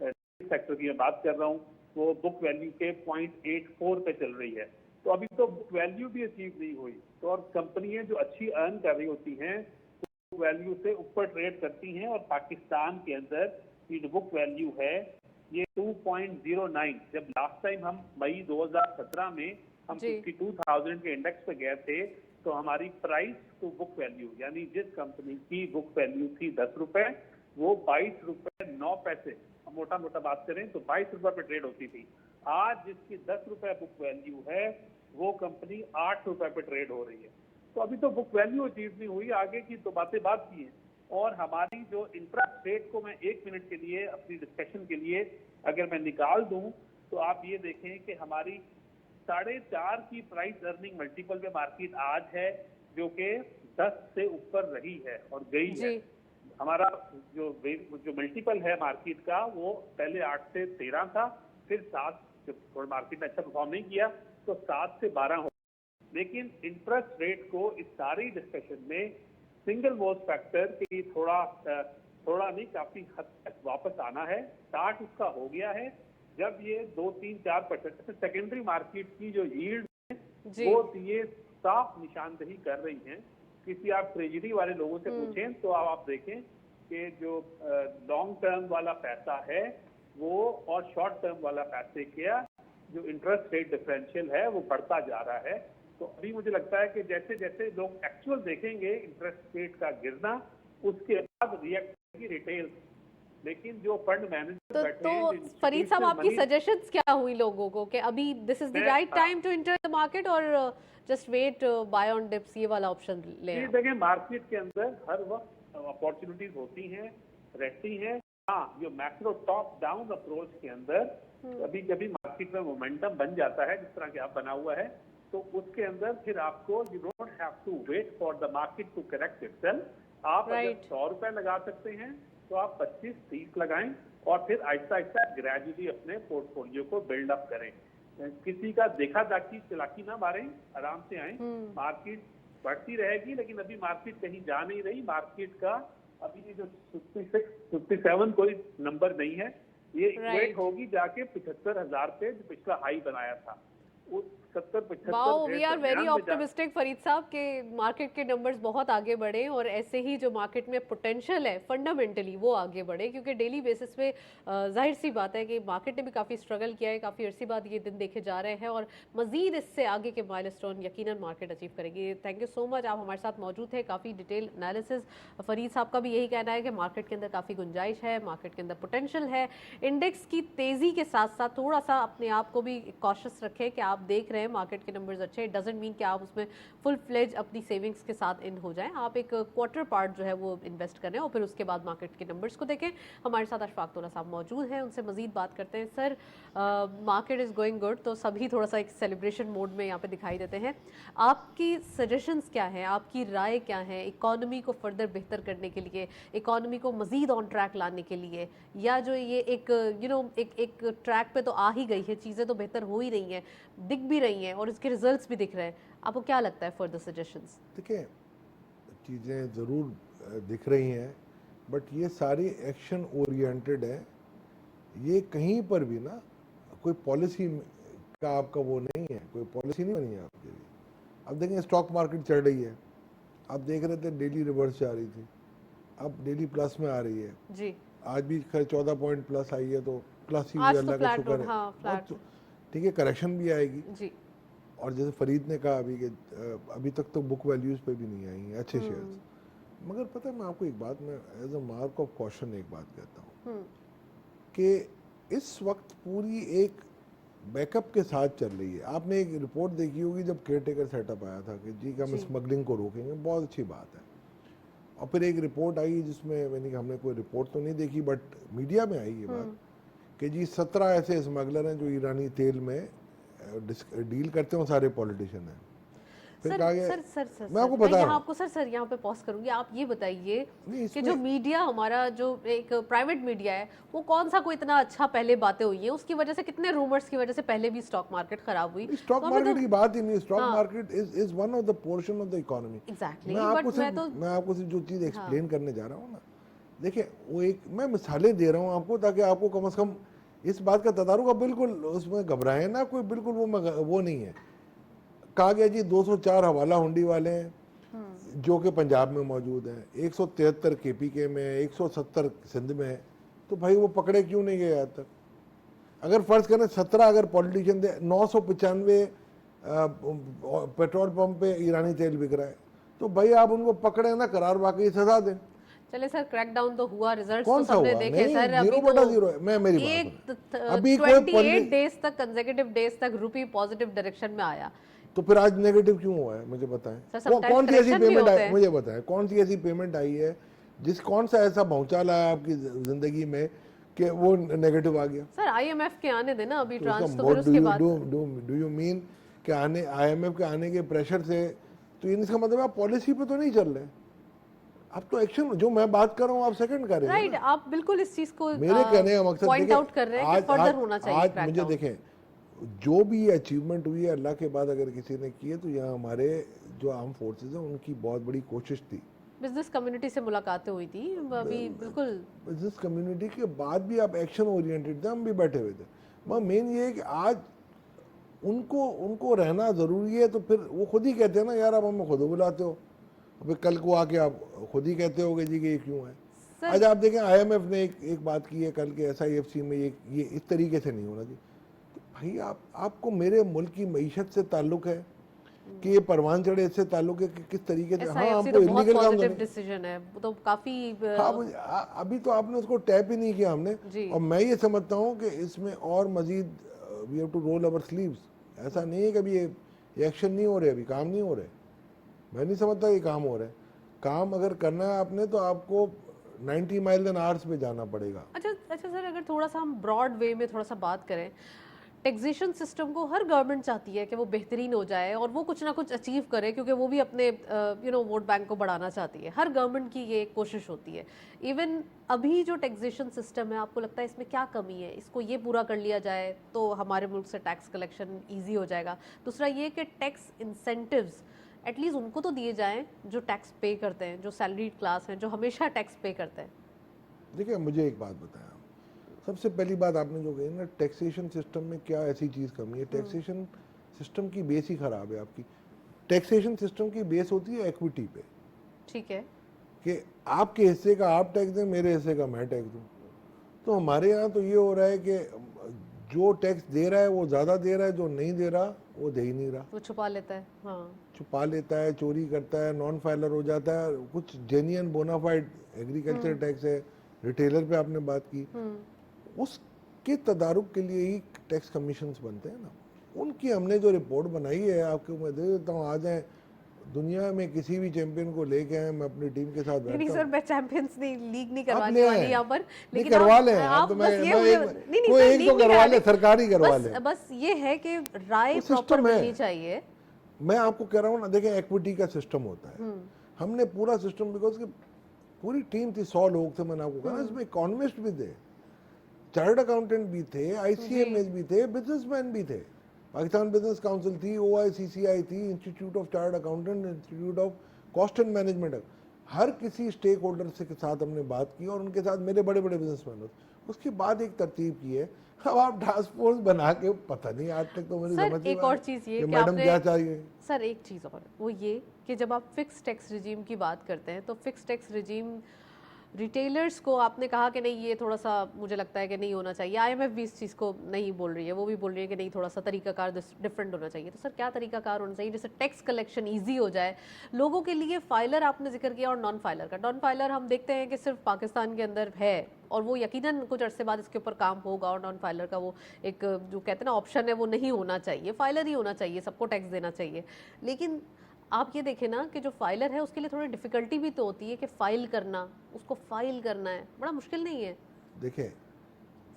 sector की मैं बात कर रहा हूँ, वो बुक वैल्यू के 0.84 पे चल रही है। तो अभी तो बुक वैल्यू भी अचीव नहीं हुई। तो और कंपनियां जो अच्छी अर्न कर रही होती हैं बुक वैल्यू से ऊपर ट्रेड करती हैं, और पाकिस्तान के अंदर ये जो बुक वैल्यू है ये 2.09, जब लास्ट टाइम हम मई 2017 में हम जी। 52,000 के इंडेक्स पे गए थे, तो हमारी प्राइस टू बुक वैल्यू यानी जिस कंपनी की बुक वैल्यू थी 10 रुपए, वो 22 रुपए 9 पैसे, मोटा मोटा बात करें तो 22 रुपए पे ट्रेड होती थी। आज जिसकी 10 रुपए बुक वैल्यू है वो कंपनी 8 रुपए पे ट्रेड हो रही है। तो अभी तो बुक वैल्यू अचीव नहीं हुई, आगे की तो बातें बात की हैं। और हमारी जो इंटरेस्ट रेट को मैं 1 मिनट के लिए अपनी डिस्कशन के लिए अगर मैं निकाल दूं, तो आप ये देखें कि हमारी 4.5 की प्राइस अर्निंग मल्टीपल पे मार्केट आज है, जो कि 10 से ऊपर रही है और गई है। जी। हमारा जो मल्टीपल है मार्केट का, वो पहले 8 से 13 था, फिर 7, जब थोड़ा मार्केट ने अच्छा परफॉर्म नहीं किया तो 7 से 12 हो। लेकिन इंटरेस्ट रेट को इस सारी डिस्कशन में सिंगल मोस्ट फैक्टर की थोड़ा नहीं काफी हद तक वापस आना है। स्टार्ट उसका हो गया है जब ये 2-3-4% सेकेंडरी मार्केट की जो यील्ड है जी। वो ये साफ निशानदेही कर रही हैं। किसी आप ट्रेजरी वाले लोगों से पूछें तो आप देखें कि जो लॉन्ग टर्म वाला पैसा है वो और शॉर्ट टर्म वाला पैसे का जो इंटरेस्ट रेट डिफरेंशियल है वो बढ़ता जा रहा है। तो अभी मुझे लगता है कि जैसे जैसे लोग एक्चुअल देखेंगे इंटरेस्ट रेट का गिरना, उसके बाद रिएक्ट करेगी रिटेल। लेकिन जो फंड मैनेजर बैठे हैं, जो फरीद साहब, institutional आपकी money- सजेशंस क्या हुई लोगों को कि अभी दिस इज द मैं- right time to enter the market और just wait buy on dips, ये वाला ऑप्शन ले ये देखें मार्केट के अंदर हर वक्त अपॉर्चुनिटीज होती हैं, रहती हैं। हाँ, जो मैक्रो टॉप डाउन अप्रोच के अंदर कभी कभी मार्केट में मोमेंटम बन जाता है, जिस तरह के आप बना हुआ है, तो उसके अंदर फिर आपको you don't have to wait for the market to correct itself. आप अगर Right. 100 रुपए लगा सकते हैं तो आप 25-30 लगाएं और फिर आहिस्ता आहिस्ता ग्रेजुअली अपने पोर्टफोलियो को बिल्ड अप करें। किसी का देखा दाखी चलाकी ना मारें, आराम से आए। मार्केट बढ़ती रहेगी, लेकिन अभी मार्केट कहीं जा नहीं रही। मार्केट का अभी ये जो 56-57 कोई नंबर नहीं है, ये इक्वेट होगी जाके 75,000 पे जो पिछला हाई बनाया था, उस 70-75 wow, we are very optimistic Farid साहब के मार्केट के नंबर्स बहुत आगे बढ़े और ऐसे ही जो मार्केट में पोटेंशियल है फंडामेंटली वो आगे बढ़े, क्योंकि डेली बेसिस पे जाहिर सी बात है कि मार्केट ने भी काफ़ी स्ट्रगल किया है, काफ़ी अरसे बाद ये दिन देखे जा रहे हैं और मजीद इससे आगे के माइलस्टोन यकीनन मार्केट अचीव करेगी। थैंक यू सो मच, आप हमारे साथ मौजूद थे, काफ़ी डिटेल एनालिसिस। फरीद साहब का भी यही कहना है कि मार्केट के अंदर काफ़ी गुंजाइश है, मार्केट के अंदर पोटेंशियल है। इंडेक्स की तेज़ी के साथ साथ थोड़ा सा अपने आप को भी कॉशियस रखें कि आप देख रहे हैं मार्केट के नंबर्स अच्छे, इट डजंट मीन कि आप उसमें फुल फ्लेज अपनी सेविंग्स के साथ इन हो जाएं। आप एक क्वार्टर पार्ट जो है वो इन्वेस्ट करें और फिर उसके बाद मार्केट के नंबर्स को देखें। हमारे साथ अशफाक तोला साहब मौजूद हैं, उनसे मजीद बात करते हैं। Sir, market is going good, तो सभी थोड़ा सा एक सेलिब्रेशन मोड में यहाँ पे दिखाई देते हैं। आपकी सजेशंस क्या हैं, आपकी राय क्या है इकॉनमी को फर्दर बेहतर करने के लिए, इकॉनमी को मजीद ऑन ट्रैक लाने के लिए, या जो ये एक एक ट्रैक पे तो आ ही गई है, चीज़ें तो बेहतर हो ही रही हैं, दिख भी रही हैं और इसके रिजल्ट्स भी दिख रहे हैं, आपको क्या लगता है फर्दर सजेशंस? देखिए, चीज़ें ज़रूर दिख रही हैं, बट ये सारी एक्शन ओरिएंटेड है। ये कहीं पर भी ना कोई पॉलिसी का आपका वो नहीं है, कोई पॉलिसी नहीं बनी है आपके लिए। अब देखें स्टॉक मार्केट चढ़ रही है, आप देख रहे थे डेली रिवर्स जा रही थी, अब डेली प्लस में आ रही है जी, आज भी। खैर 14 पॉइंट प्लस आई है तो प्लस ही आज हुई, तो अल्लाह का फ्लैट शुक्र नोट, हाँ, फ्लैट है। ठीक है, करेक्शन भी आएगी। जी, और जैसे फरीद ने कहा अभी कि अभी तक तो बुक वैल्यूज पे भी नहीं आई हैं अच्छे शेयर्स। मगर पता है, मैं आपको एक बात, मैं as a mark of caution एक बात कहता हूँ कि इस वक्त पूरी एक बैकअप के साथ चल रही है। आपने एक रिपोर्ट देखी होगी जब केयर टेकर सेटअप आया था कि जी हम जी। स्मगलिंग को रोकेंगे, बहुत अच्छी बात है। और फिर एक रिपोर्ट आई जिसमें मैंने कहा हमने कोई रिपोर्ट तो नहीं देखी बट मीडिया में आई ये बात कि जी 17 ऐसे स्मगलर हैं जो ईरानी तेल में डील करते हैं, सारे पॉलिटिशियन हैं। फिर सर कहा गया सर सर सर मैं आपको सर, बता रहा यहाँ हूँ। आपको सर यहाँ पे पॉज करूंगी। आप ये बताइए नहीं, कि इसमें- जो मीडिया हमारा जो एक प्राइवेट मीडिया है वो कौन सा कोई इतना अच्छा पहले बातें हुई हैं, उसकी वजह से कितने रूमर्स की वजह से पहले भी स्टॉक मार्केट खराब हुई। स्टॉक तो हमें मार्केट तो की बात ही नहीं, स्टॉक हाँ। Market is one of the portion of the economy. Exactly, मैं आपको बट मैं सिर्फ तो मैं आपको सिर्फ जो चीज़ एक्सप्लेन करने जा रहा हूँ ना, देखिए वो एक मैं मिसालें दे रहा हूँ आपको ताकि आपको कम से कम इस बात का तदारुक, आप बिल्कुल उसमें घबराएं ना, कोई बिल्कुल वो नहीं है। कहा गया जी 204 हवाला हुंडी वाले हैं जो कि पंजाब में मौजूद हैं, 173 केपीके में है, 170 सिंध में है। तो भाई वो पकड़े क्यों नहीं गए आज तक? अगर फर्ज करें 17 अगर पॉलिटिशियन थे, 995 पेट्रोल पंप पे ईरानी तेल बिक रहा है, तो भाई आप उनको पकड़े ना, करार वाकई सजा दें। चले सर, क्रैकडाउन तो हुआ, रिजल्ट्स कौन तो सा सबने हुआ? देखे नहीं, सर। अभी 0/0 है। मैं मेरी बात सुनो। अभी कोई 28 डेज तक, कंसेक्यूटिव डेज तक रुपी पॉजिटिव डायरेक्शन में आया। तो फिर आज नेगेटिव क्यों हुआ है मुझे बताएं। सर, sometimes कौन सी ऐसी correction भी पेमेंट होते आई हैं। मुझे बताएं, कौन सी ऐसी पेमेंट आई है कौन सा ऐसा भौचाल आया आपकी जिंदगी में कि वो नेगेटिव आ गया? सर आईएमएफ के आने देना अभी तो ट्रांस, उसका तो फिर उसके बाद डू यू मीन कि आने IMF के आने के प्रेशर से, तो इसका मतलब आप पॉलिसी पे तो नहीं चल रहे, आप तो एक्शन, जो मैं बात कर रहा हूँ आप सेकंड कर रहे हैं राइट ना। आप बिल्कुल इस चीज को मेरे कहने का मकसद पॉइंट देखिए, आउट कर रहे हैं कि फर्दर होना चाहिए आज मुझे crackdown। देखें जो भी ये अचीवमेंट हुई है अल्लाह के बाद अगर किसी ने की है तो यहाँ हमारे जो आर्म फोर्सेस हैं उनकी बहुत बड़ी कोशिश थी। बिजनेस कम्युनिटी से मुलाकातें हुई थी अभी, बिल्कुल बिजनेस कम्युनिटी के बाद भी आप एक्शन ओरिएंटेड थे, हम भी बैठे हुए थे। मगर मेन ये है कि आज उनको रहना ज़रूरी है, तो फिर वो खुद ही कहते हैं ना यार आप हमें खुद बुलाते हो, फिर कल को आके आप खुद ही कहते होगे जी कि ये क्यों है। सर आज आप देखें IMF ने एक बात की है कल के SIFC में, ये इस तरीके से नहीं होना चाहिए। तो भाई आपको मेरे मुल्क की मईशत से ताल्लुक है कि ये परवान चढ़े इससे ताल्लुक है कि किस तरीके से, हाँ SIFC हमको तो बहुत इलीगल काम पॉजिटिव करना, डिसीजन है, वो तो काफी हाँ अभी तो आपने उसको टैप ही नहीं किया हमने। जी। और मैं ये समझता हूँ कि इसमें और मजीद we have to roll our sleeves. ऐसा नहीं है कि अभी ये एक्शन नहीं हो रहे, अभी काम नहीं हो रहे। मैं नहीं समझता ये काम हो रहा है। काम अगर करना है आपने तो आपको 90 माइल एन आवर्स पे जाना पड़ेगा। अच्छा सर, अगर थोड़ा सा हम ब्रॉड वे में थोड़ा सा बात करें, टैक्सेशन सिस्टम को हर गवर्नमेंट चाहती है कि वो बेहतरीन हो जाए और वो कुछ ना कुछ अचीव करे, क्योंकि वो भी अपने वोट बैंक को बढ़ाना चाहती है। हर गवर्नमेंट की ये एक कोशिश होती है। इवन अभी जो टैक्सेशन सिस्टम है, आपको लगता है इसमें क्या कमी है? इसको ये पूरा कर लिया जाए तो हमारे मुल्क से टैक्स कलेक्शन ईजी हो जाएगा। दूसरा ये कि टैक्स इंसेंटिव्स एटलीस्ट उनको तो दिए जाएं जो टैक्स पे करते हैं, जो सैलरीड क्लास हैं, जो हमेशा टैक्स पे करते हैं। देखिए मुझे एक बात बताएं, सबसे पहली बात आपने जो कही ना, टैक्सेशन सिस्टम में क्या ऐसी चीज़ कमी है? टैक्सेशन सिस्टम की बेस ही ख़राब है आपकी। टैक्सेशन सिस्टम की बेस होती है इक्विटी पे, ठीक है, कि आपके हिस्से का आप टैक्स दें, मेरे हिस्से का मैं टैक्स दूं। तो हमारे यहाँ तो ये हो रहा है कि जो टैक्स दे रहा है वो ज़्यादा दे रहा है, जो नहीं दे रहा वो दे ही नहीं रहा, वो छुपा लेता है। हाँ, छुपा लेता है, चोरी करता है, नॉन फाइलर हो जाता है। कुछ जेन्युइन बोनाफाइड एग्रीकल्चर टैक्स है, रिटेलर पे आपने बात की, उसके तदारुक के लिए ही टैक्स कमीशंस बनते हैं ना। उनकी हमने जो रिपोर्ट बनाई है आपको मैं दे देता हूँ, आ जाए दुनिया में किसी भी चैंपियन को लेके आए, मैं अपनी टीम के साथ नहीं बैठता सर, हूँ। मैं चैंपियंस नहीं लीग नहीं आप करवाने ले वाली आए। यहाँ पर, नहीं लेकिन करवा आप- लें, आप आप तो बस ये मैं मुझे- एक नहीं कोई सर, एक लीग तो नहीं करवा करानी। ले, सरकारी करवा ले। बस ये है कि राय वो प्रॉपर system है। मिलनी चाहिए। मैं आपको कह रहा हूँ ना, देखें इक्विटी का सिस्टम होता है, हमने पूरा सिस्टम, बिकॉज की पूरी टीम थी, 100 लोग थे, मैंने आपको कहा ना, इसमें इकोनॉमिस्ट भी थे, चार्टर्ड अकाउंटेंट भी थे, ICMS भी थे, बिजनेसमैन भी थे, पाकिस्तान बिजनेस काउंसिल थी, OICCI थी, institute of chartered accountant, institute of cost and management. हर किसी स्टेक होल्डर से के साथ हमने बात की और उनके साथ मेरे बड़े बड़े बिजनेसमैन होते। उसके बाद एक तरतीब की है। अब आप टास्क फोर्स बना के, पता नहीं आज तक तो मुझे सर, समझ नहीं एक और चीज़ ये कि कि मैडम आपने- क्या चाहिए। सर एक चीज़ और, वो ये कि जब आप फिक्स टैक्स रिजीम की बात करते हैं तो फिक्स टैक्स रिजीम रिटेलर्स को आपने कहा कि नहीं ये थोड़ा सा मुझे लगता है कि नहीं होना चाहिए। IMF भी इस चीज़ को नहीं बोल रही है, वो भी बोल रही है कि नहीं थोड़ा सा तरीकाकार डिफरेंट होना चाहिए। तो सर क्या तरीकाकार होना चाहिए जैसे टैक्स कलेक्शन इजी हो जाए लोगों के लिए? फाइलर आपने जिक्र किया और नॉन फाइलर का। नॉन फाइलर हम देखते हैं कि सिर्फ पाकिस्तान के अंदर है और वो यकीनन कुछ अरसे बाद इसके ऊपर काम होगा और नॉन फाइलर का वो एक जो कहते हैं ना ऑप्शन है वो नहीं होना चाहिए, फाइलर ही होना चाहिए, सबको टैक्स देना चाहिए। लेकिन आप ये देखें ना कि जो फाइलर है उसके लिए थोड़ी डिफिकल्टी भी तो होती है कि फाइल करना, उसको फाइल करना है, बड़ा मुश्किल नहीं है? देखें,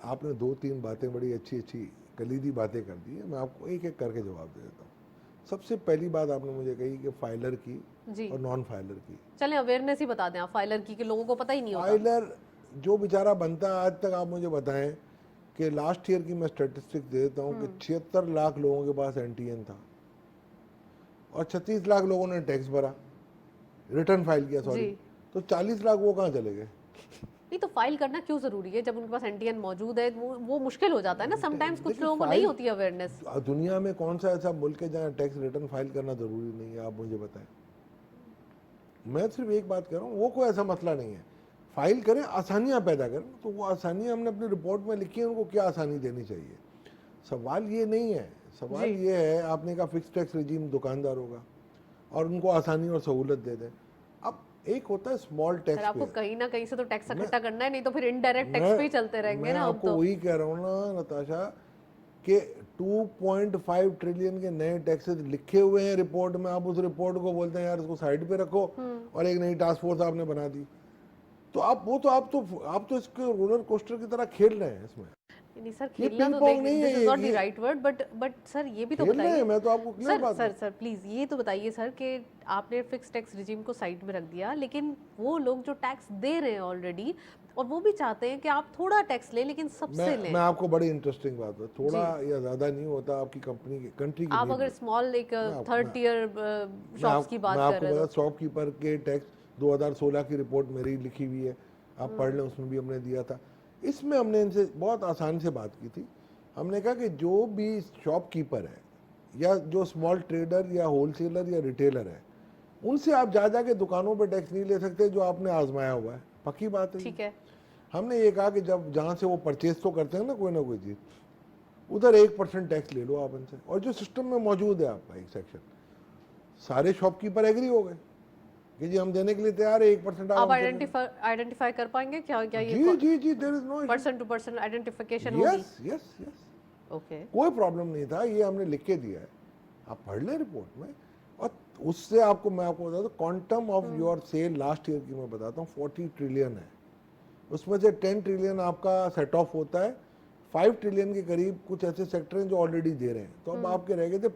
आपने 2-3 बातें बड़ी अच्छी अच्छी कलीदी बातें कर दी है, मैं आपको एक एक करके जवाब दे देता हूँ। सबसे पहली बात आपने मुझे कही कि फाइलर की जी, और नॉन फाइलर की। चलें अवेयरनेस ही बता दें आप फाइलर की, कि लोगों को पता ही नहीं होता। फाइलर जो बेचारा बनता है, आज तक आप मुझे बताएं कि लास्ट ईयर की मैं स्टेटिस्टिक्स दे देता हूँ कि 76 लाख लोगों के पास एनटीएन था और 36 लाख लोगों ने टैक्स भरा, रिटर्न फाइल किया, सॉरी, जी, तो 40 लाख वो कहाँ चले गए? नहीं तो फाइल करना क्यों जरूरी है जब उनके पास एनटीएन मौजूद है? वो मुश्किल हो जाता है ना समटाइम्स, कुछ देखिए, लोगों को नहीं होती अवेयरनेस। दुनिया में कौन सा ऐसा मुल्क है जहाँ टैक्स रिटर्न फाइल करना जरूरी नहीं है? आप मुझे बताएं। मैं सिर्फ एक बात कह रहा हूँ, वो कोई ऐसा मसला नहीं है, फाइल करें, आसानियाँ पैदा करें। तो वो आसानियाँ हमने अपनी रिपोर्ट में लिखी है, उनको क्या आसानी देनी चाहिए। सवाल ये नहीं है, सवाल जी। ये है, आपने कहा फिक्स टैक्स रिजीम दुकानदार होगा और उनको आसानी और सहूलत दे दें। अब एक होता है स्मॉल सर टैक्स आपको पेयर। कहीं ना कहीं से तो टैक्स इकट्ठा करना है, नहीं तो फिर इनडायरेक्ट टैक्स पे ही चलते रहेंगे मैं ना हम आपको तो। वही कह रहा हूँ ना नताशा, कि 2.5 ट्रिलियन के नए टैक्सेस लिखे हुए हैं रिपोर्ट में। आप उस रिपोर्ट को बोलते हैं यार इसको साइड पे रखो और एक नई टास्क फोर्स आपने बना दी। तो आप तो इसके रोलर कोस्टर की तरह खेल रहे हैं इसमें। नहीं सर, ये खेलना पिंग तो पोंग नहीं दिस है, इज नॉट द ये राइट वर्ड, बट सर ये भी तो खेल रहे हैं। बताइए। मैं तो आपको क्लियर सर बात सर सर प्लीज ये तो बताइए सर कि आपने फिक्स टैक्स रिजीम को साइड में रख दिया, लेकिन वो लोग जो टैक्स दे रहे हैं ऑलरेडी, और वो भी चाहते हैं कि आप थोड़ा टैक्स लें लेकिन सबसे लें। मैं आपको बड़ी इंटरेस्टिंग बात है, थोड़ा या ज्यादा नहीं होता, आपकी कंपनी की कंट्री की आप नीड अगर है। स्मॉल एक थर्ड टियर शॉप्स की मैं बात कर आपको रहे बता, हो तो। शॉपकीपर के टैक्स 2016 की रिपोर्ट मेरी लिखी हुई है, आप पढ़ लें, उसमें भी हमने दिया था। इसमें हमने इनसे बहुत आसान से बात की थी। हमने कहा कि जो भी शॉपकीपर है या जो स्मॉल ट्रेडर या होलसेलर या रिटेलर है, उनसे आप जा के दुकानों पे टैक्स नहीं ले सकते जो आपने आजमाया हुआ है। पक्की बात है ये। ठीक है। हमने ये कहा कि जब जहाँ से वो परचेज तो करते हैं ना कोई चीज़, उधर 1% टैक्स ले लो आप इनसे। और जो सिस्टम में मौजूद है आपका एक सेक्शन, सारे शॉपकीपर एग्री हो गए कि जी हम देने के लिए तैयार है, 1% आप हमसे आइडेंटिफाई कर पाएंगे क्या क्या जी ये जी जी, there is no person to person identification होगी? Yes yes yes, okay. कोई प्रॉब्लम नहीं था, ये हमने लिख के दिया है, आप पढ़ लें रिपोर्ट में। और उससे आपको मैं आपको बताता हूँ, quantum of your sale last year की मैं बताता हूँ 40 ट्रिलियन है। उसमें से 10 ट्रिलियन आपका सेट ऑफ होता है, 5 ट्रिलियन के करीब कुछ ऐसे सेक्टर हैं जो ऑलरेडी दे रहे हैं। तो अब आपके रह गए थे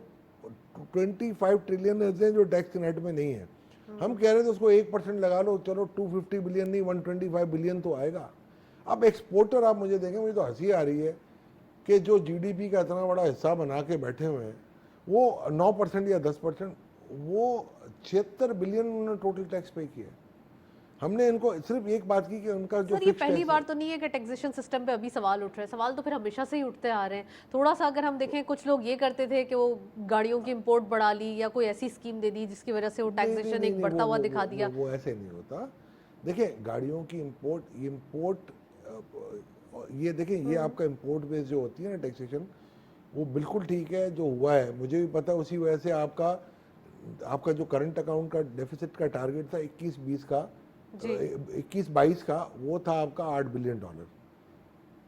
25 ट्रिलियन ऐसे हैं जो टैक्स नेट में नहीं है। हम कह रहे थे उसको 1% लगा लो, चलो 250 बिलियन नहीं 125 बिलियन तो आएगा। अब एक्सपोर्टर आप मुझे देखें, मुझे तो हंसी आ रही है कि जो जीडीपी का इतना बड़ा हिस्सा बना के बैठे हुए हैं, वो 9% या 10%, वो 76 बिलियन उन्होंने टोटल टैक्स पे किया। हमने इनको सिर्फ एक बात की कि उनका जो सर ये fixed पहली tax बार तो नहीं है कि टैक्सेशन सिस्टम पे अभी सवाल उठ रहे हैं, सवाल तो फिर हमेशा से ही उठते आ रहे हैं। थोड़ा सा अगर हम देखें, कुछ लोग ये करते थे कि वो गाड़ियों की इंपोर्ट बढ़ा ली या कोई ऐसी स्कीम दे दी जिसकी वजह से वो टैक्सेशन एक बढ़ता हुआ दिखा दिया। वो ऐसे नहीं होता। देखिए गाड़ियों की इंपोर्ट ये देखें, ये आपका इंपोर्ट बेस जो होती है ना टैक्सेशन, वो बिल्कुल ठीक है जो हुआ है, मुझे भी पता है। उसी वजह से आपका जो करंट अकाउंट का डेफिसिट का टारगेट था 21-20 का, 21-22 का, वो था आपका $8 बिलियन,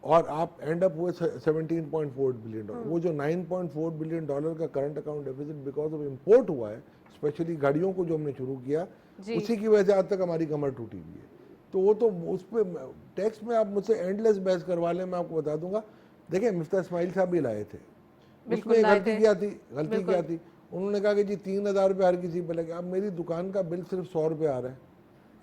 और आप एंड अप हुए 17.4 बिलियन डॉलर। वो जो 9.4 बिलियन डॉलर का current account deficit because of import हुआ है, स्पेशली गाड़ियों को जो हमने शुरू किया, उसी की वजह से आज तक हमारी कमर टूटी हुई है। तो वो तो उस पर टैक्स में आप मुझसे एंडलेस बहस करवा लें, मैं आपको बता दूंगा। देखिए मिफ्ता इस्माइल साहब भी लाए थे, उसमें गलती क्या थी, उन्होंने कहा कि जी 3,000 रुपये हर किसी पे लगे। अब मेरी दुकान का बिल सिर्फ 100 रुपये आ रहा है,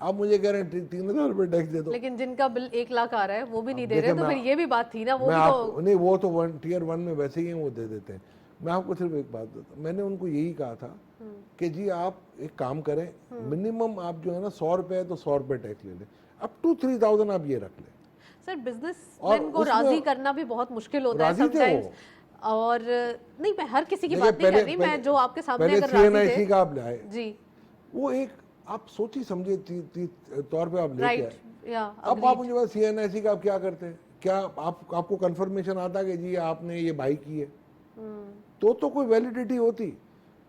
आप मुझे कह रहे हैं 3,000 रुपये टैक्स दे दो। लेकिन जिनका बिल 1 लाख आ रहा है वो भी नहीं दे रहे, तो फिर ये भी बात थी ना। वो भी तो नहीं, वो तो टियर 1 में वैसे ही वो दे देते हैं। मैं आपको सिर्फ एक बात बताता हूँ, मैंने उनको यही कहा था कि जी आप एक काम करें, मिनिमम आप जो है ना 100 रुपये है तो 100 रुपये टैक्स ले लें, अप टू 3,000 आप ये रख लें। सर बिजनेसमैन को उसमें राजी करना भी बहुत मुश्किल होता है राजी थे समटाइम्स। वो। और नहीं, मैं हर किसी की देखिए, बात नहीं कर रही, मैं जो आपके सामने पहले अगर राजी CNIC थे का आप लाए, जी, वो एक आप सोची समझे तौर पे आप लेके आए। राइट या अब आप मुझे बता CNIC का आप क्या करते हैं, क्या आपको कंफर्मेशन आता कि जी आपने ये बाई की है, तो कोई वैलिडिटी होती।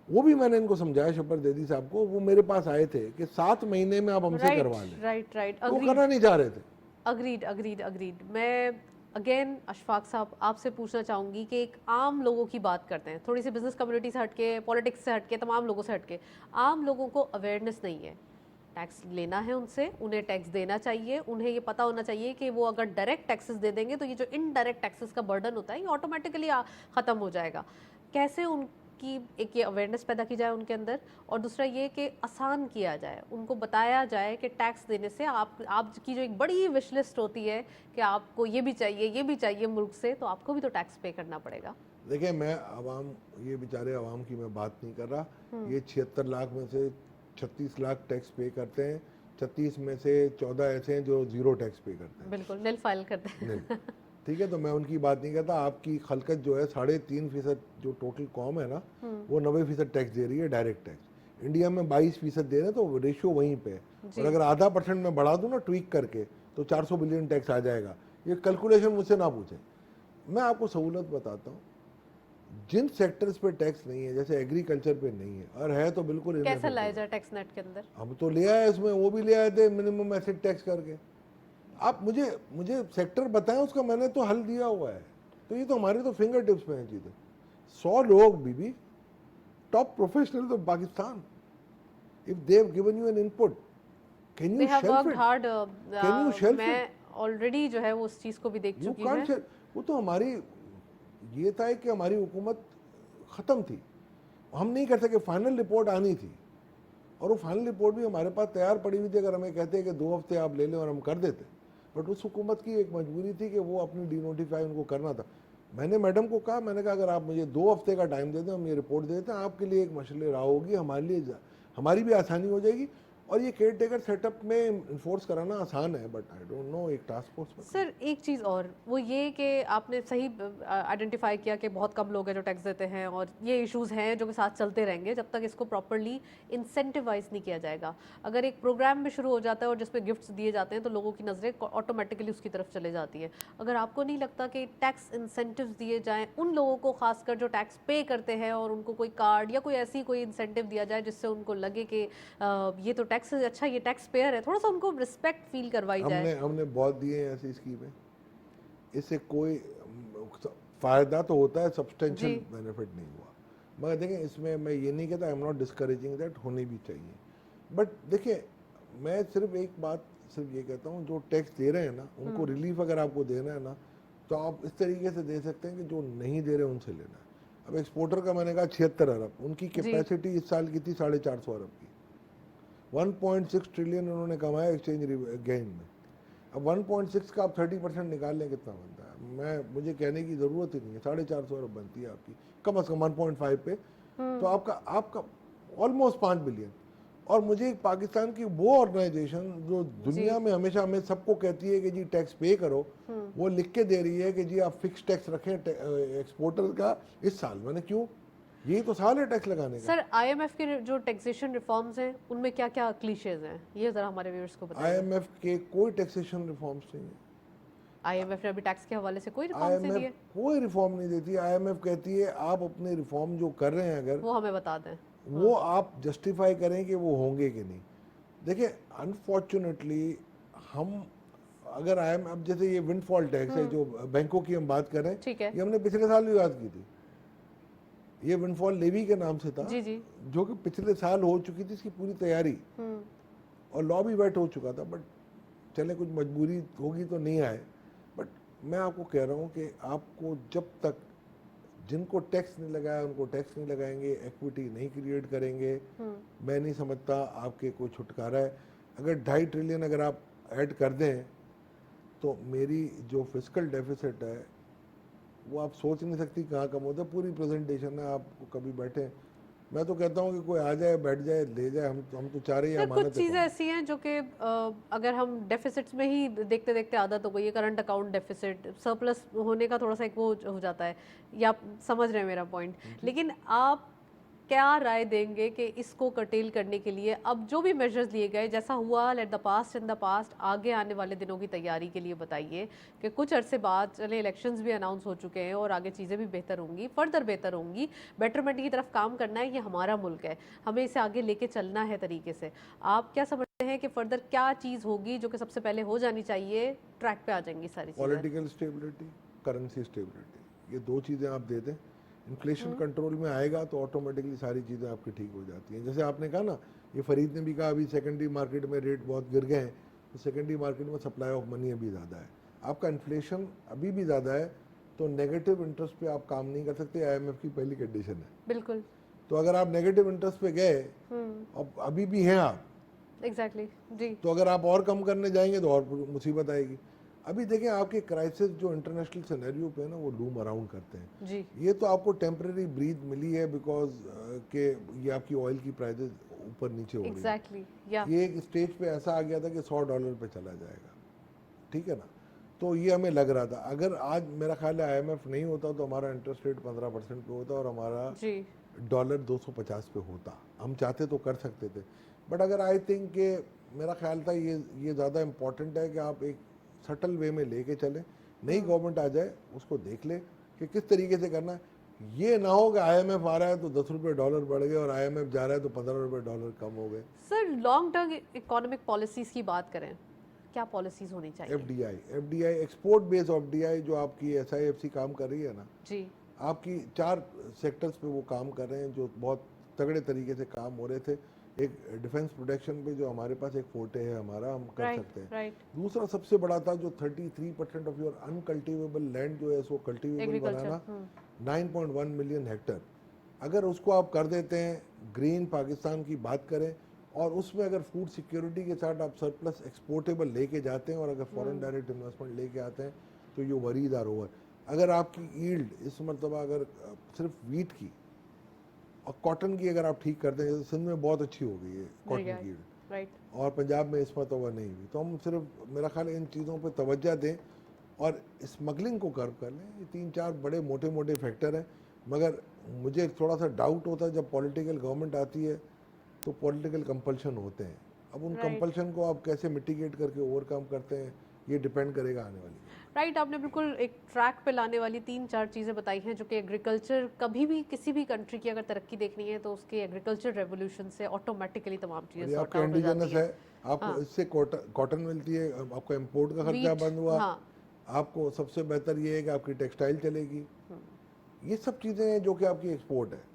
वो भी मैंने इनको समझाया, शपर देदी साहब को, वो मेरे पास आए थे कि 7 महीने में आप हमसे करवा लें, राइट वो करना नहीं चाह रहे थे। अग्रीड। मैं अगेन अशफाक साहब, आपसे पूछना चाहूँगी कि एक आम लोगों की बात करते हैं, थोड़ी सी बिजनेस कम्युनिटी से हटके, पॉलिटिक्स से हटके, तमाम लोगों से हटके। आम लोगों को अवेयरनेस नहीं है, टैक्स लेना है उनसे, उन्हें टैक्स देना चाहिए, उन्हें ये पता होना चाहिए कि वो अगर डायरेक्ट टैक्सेस दे देंगे तो ये जो इनडायरेक्ट टैक्सेस का बर्डन होता है ये ऑटोमेटिकली ख़त्म हो जाएगा। कैसे उनकी एक ये अवेयरनेस पैदा की जाए उनके अंदर, और दूसरा ये कि आसान किया जाए, उनको बताया जाए कि टैक्स देने से आपकी जो एक बड़ी विश लिस्ट होती है कि आपको ये भी चाहिए मुल्क से, तो आपको भी तो टैक्स पे करना पड़ेगा। देखिए, मैं आवाम, ये बेचारे आवाम की मैं बात नहीं कर रहा। ये 76 लाख में से 36 लाख टैक्स पे करते हैं, 36 में से 14 ऐसे हैं जो जीरो टैक्स पे करते हैं। बिल्कुल नील फाइल करते हैं। नहीं, ठीक है, तो मैं उनकी बात नहीं करता। आपकी खलकत जो है 3.5% जो टोटल कॉम है ना, वो 90% टैक्स दे रही है, डायरेक्ट टैक्स। इंडिया में 22% दे रहे हैं, तो रेशियो वहीं पे है। और अगर आधा % में बढ़ा दूं ना ट्वीक करके, तो 400 बिलियन टैक्स आ जाएगा। ये कैलकुलेशन मुझसे ना पूछे, मैं आपको सहूलत बताता हूँ। जिन सेक्टर्स पे टैक्स नहीं है, जैसे एग्रीकल्चर पे नहीं है, और है तो बिल्कुल कैसे लाया जाए टैक्स नेट के अंदर? हम तो ले आए, इसमें वो भी ले आए थे मिनिमम एसेट टैक्स करके। आप मुझे सेक्टर बताएं, उसका मैंने तो हल दिया हुआ है। तो ये तो हमारे तो फिंगर टिप्स पे है चीज़ें। 100 लोग बीबी top professional of Pakistan, if they have given you an input, can They you have shelf worked it? hard, can you shelf मैं इट? ऑलरेडी जो है वो उस चीज़ को भी देख यू चुकी कांट हूँ। वो तो हमारी ये था कि हमारी हुकूमत ख़त्म थी, हम नहीं कर सके। फाइनल रिपोर्ट आनी थी, और वो फाइनल रिपोर्ट भी हमारे पास तैयार पड़ी हुई थी। अगर हमें कहते कि 2 हफ्ते आप ले लें और हम कर देते, बट उस हुकूमत की एक मजबूरी थी कि वो अपनी डीनोटिफाई उनको करना था। मैंने मैडम को कहा, मैंने कहा अगर आप मुझे 2 हफ्ते का टाइम दे दें, हम ये रिपोर्ट दे देते हैं, आपके लिए एक मसले राह होगी, हमारे लिए हमारी भी आसानी हो जाएगी। और ये केयर टेकर सेटअप में इन्फोर्स कराना आसान है, बट आई डोंट नो एक टास्क फोर्स। सर एक चीज़ और, वो ये कि आपने सही आइडेंटिफाई किया कि बहुत कम लोग हैं जो टैक्स देते हैं, और ये इश्यूज हैं जो के साथ चलते रहेंगे जब तक इसको प्रॉपरली इंसेंटिवाइज नहीं किया जाएगा। अगर एक प्रोग्राम भी शुरू हो जाता है और जिसमें गिफ्ट्स दिए जाते हैं तो लोगों की नज़रें ऑटोमेटिकली उसकी तरफ चले जाती है। अगर आपको नहीं लगता कि टैक्स इंसेंटिव्स दिए जाएँ उन लोगों को, खासकर जो टैक्स पे करते हैं, और उनको कोई कार्ड या कोई इंसेंटिव दिया जाए जिससे उनको लगे कि ये तो टैक्स, अच्छा ये टैक्स पेयर है, थोड़ा सा उनको रिस्पेक्ट फील करवाई जाए। हमने बहुत दिए हैं ऐसी स्कीमें, इससे कोई फ़ायदा तो होता है, सब्सटेंशियल बेनिफिट नहीं हुआ। मगर देखें, इसमें मैं ये नहीं कहता, I am not discouraging that, होनी भी चाहिए। बट देखिए, मैं सिर्फ एक बात सिर्फ ये कहता हूँ, जो टैक्स दे रहे हैं ना, उनको रिलीफ अगर आपको देना है ना, तो आप इस तरीके से दे सकते हैं कि जो नहीं दे रहे उनसे लेना है। अब एक्सपोर्टर का मैंने कहा 76 अरब, उनकी कैपेसिटी इस साल की थी 450 अरब की। 1.6 ट्रिलियन उन्होंने कमाया एक्सचेंज गेन में। अब 1.6 का आप 30% निकाल लें, कितना बनता है? मुझे कहने की ज़रूरत ही नहीं है, 450 अरब बनती है आपकी, कम अज़ कम 1.5 पे। तो आपका ऑलमोस्ट 5 बिलियन। और मुझे एक पाकिस्तान की वो ऑर्गेनाइजेशन जो दुनिया में हमेशा हमें सबको कहती है कि जी टैक्स पे करो, वो लिख के दे रही है कि जी आप फिक्स टैक्स रखें एक्सपोर्टर का इस साल। मैंने क्यों? यही तो साल है टैक्स लगाने का। सर आईएमएफ के जो टैक्सेशन रिफॉर्म्स हैं उनमें क्या क्या क्लीशेज हैं, ये जरा हमारे व्यूअर्स को बताइए। आईएमएफ के कोई टैक्सेशन रिफॉर्म्स नहीं है। आईएमएफ ने अभी टैक्स के हवाले से कोई रिफॉर्म्स नहीं दिए। आईएमएफ कोई रिफॉर्म नहीं देती। आईएमएफ कहती है आप अपने रिफॉर्म जो कर रहे हैं, अगर वो हमें बता दें, वो आप जस्टिफाई करें कि वो होंगे कि नहीं। देखिए, अनफॉर्चुनेटली हम अगर अब जैसे ये विंडफॉल टैक्स है जो बैंकों की हम बात कर रहे हैं, ठीक है, ये हमने पिछले साल भी बात की थी। ये विंडफॉल लेवी के नाम से था, जी जी, जो कि पिछले साल हो चुकी थी इसकी पूरी तैयारी, और लॉ भी वेट हो चुका था। बट चले, कुछ मजबूरी होगी तो नहीं आए। बट मैं आपको कह रहा हूँ कि आपको जब तक जिनको टैक्स नहीं लगाया उनको टैक्स नहीं लगाएंगे, इक्विटी नहीं क्रिएट करेंगे, मैं नहीं समझता आपके कोई छुटकारा है। अगर 2.5 ट्रिलियन अगर आप ऐड कर दें, तो मेरी जो फिस्कल डेफिसिट है वो आप सोच नहीं सकती कहाँ कम होता है। पूरी प्रेजेंटेशन है, आप कभी बैठे, मैं तो कहता हूँ कि कोई आ जाए, बैठ जाए, ले जाए। हम तो चाह रहे हैं सर कुछ चीज़ें ऐसी हैं जो कि अगर हम डेफिसिट्स में ही देखते देखते आदत हो गई है, करंट अकाउंट डेफिसिट, सरप्लस होने का थोड़ा सा एक वो हो जाता है, या आप समझ रहे हैं मेरा पॉइंट। लेकिन आप क्या राय देंगे कि इसको कर्टेल करने के लिए अब जो भी मेजर्स लिए गए, जैसा हुआ let the past in the past, आगे आने वाले दिनों की तैयारी के लिए बताइए कि कुछ अरसे बाद, चले इलेक्शंस भी अनाउंस हो चुके हैं और आगे चीज़ें भी बेहतर होंगी, फर्दर बेहतर होंगी, बेटरमेंट की तरफ काम करना है, ये हमारा मुल्क है, हमें इसे आगे लेके चलना है तरीके से। आप क्या समझ हैं कि फर्दर क्या चीज़ होगी जो कि सबसे पहले हो जानी चाहिए, ट्रैक पे आ जाएंगी सारी चीज़ें? पॉलिटिकल स्टेबिलिटी, करेंसी स्टेबिलिटी, ये दो चीज़ें आप दे दें, इन्फ्लेशन कंट्रोल में आएगा तो ऑटोमेटिकली सारी चीज़ें आपकी ठीक हो जाती हैं। जैसे आपने कहा ना, ये फरीद ने भी कहा अभी सेकेंडरी मार्केट में रेट बहुत गिर गए हैं, तो सेकेंडरी मार्केट में सप्लाई ऑफ मनी अभी ज़्यादा है, आपका इन्फ्लेशन अभी भी ज़्यादा है, तो नेगेटिव इंटरेस्ट पे आप काम नहीं कर सकते, आईएमएफ की पहली कंडीशन है। बिल्कुल। तो अगर आप नेगेटिव इंटरेस्ट पे गए अब अभी भी हैं आप, एग्जैक्टली जी। तो अगर आप और कम करने जाएंगे तो और मुसीबत आएगी। अभी देखें आपके क्राइसिस जो इंटरनेशनल सिनेरियो पे है ना, वो लूम अराउंड करते हैं। जी ये तो आपको टेम्परेरी ब्रीथ मिली है बिकॉज के ये आपकी ऑयल की प्राइसेस ऊपर नीचे हो रही है। एग्जैक्टली या ये एक स्टेज पे ऐसा आ गया था कि $100 पे चला जाएगा, ठीक है ना, तो ये हमें लग रहा था। अगर आज मेरा ख्याल है आईएमएफ नहीं होता तो हमारा इंटरेस्ट रेट 15% पे होता और हमारा जी डॉलर 250 पे होता। हम चाहते तो कर सकते थे, बट अगर आई थिंक कि मेरा ख्याल था ये ज़्यादा इम्पॉर्टेंट है कि आप एक सटल वे में लेके चलें, नई गवर्नमेंट आ जाए उसको देख ले कि किस तरीके से करना है। ये ना हो कि आईएमएफ आ रहा है तो 10 रुपये डॉलर बढ़ गए और आईएमएफ जा रहा है तो 15 रुपये डॉलर कम हो गए। Sir, long term economic policies की बात करें, क्या पॉलिसीज होनी चाहिए? एफडीआई एक्सपोर्ट बेस्ड एफडीआई जो आपकी एसआईएफसी काम कर रही है ना, जी आपकी 4 सेक्टर्स पे वो काम कर रहे हैं जो बहुत तगड़े तरीके से काम हो रहे थे। एक डिफेंस प्रोटेक्शन पे जो हमारे पास एक फोर्टे है हमारा, हम कर सकते हैं। राइट। दूसरा सबसे बड़ा था जो 33% ऑफ योर अनकल्टिवेबल लैंड जो है उसको कल्टिवेबल बनाना, 9.1 मिलियन हेक्टर। अगर उसको आप कर देते हैं, ग्रीन पाकिस्तान की बात करें, और उसमें अगर फूड सिक्योरिटी के साथ आप सरप्लस एक्सपोर्टेबल लेके जाते हैं और अगर फॉरेन डायरेक्ट इन्वेस्टमेंट लेके आते हैं तो ये वरीज आर ओवर। अगर आपकी ईल्ड इस मरतबा अगर सिर्फ वीट की और कॉटन की अगर आप ठीक करते हैं, जैसे सिंध में बहुत अच्छी हो गई है कॉटन की ईल्ड, राइट। और पंजाब में इस मरतबा नहीं हुई, तो हम सिर्फ मेरा ख्याल है इन चीज़ों पर तवज्जो दें और स्मगलिंग को कर्व कर लें। ये 3-4 बड़े मोटे मोटे फैक्टर हैं, मगर मुझे थोड़ा सा डाउट होता है जब पॉलिटिकल गवर्नमेंट आती है तो पॉलिटिकल कंपल्शन होते हैं। अब उन कंपल्शन को आप कैसे मिटिगेट करके ओवरकम करते हैं, ये डिपेंड करेगा आने वाली। राइट, आपने बिल्कुल एक ट्रैक पे लाने वाली 3-4 चीज़ें बताई हैं जो कि एग्रीकल्चर, कभी भी किसी भी कंट्री की अगर तरक्की देखनी है तो उसके एग्रीकल्चर रेवोल्यूशन से ऑटोमेटिकली तमाम चीज़ें सॉर्ट आपका आउट हो जाती इंडिजिनस हैं। है, आपको इससे कॉटन मिलती है, आपका इंपोर्ट का खर्चा बंद हुआ, आपको सबसे बेहतर ये है कि आपकी टेक्सटाइल चलेगी। ये सब चीज़ें हैं जो कि आपकी एक्सपोर्ट है।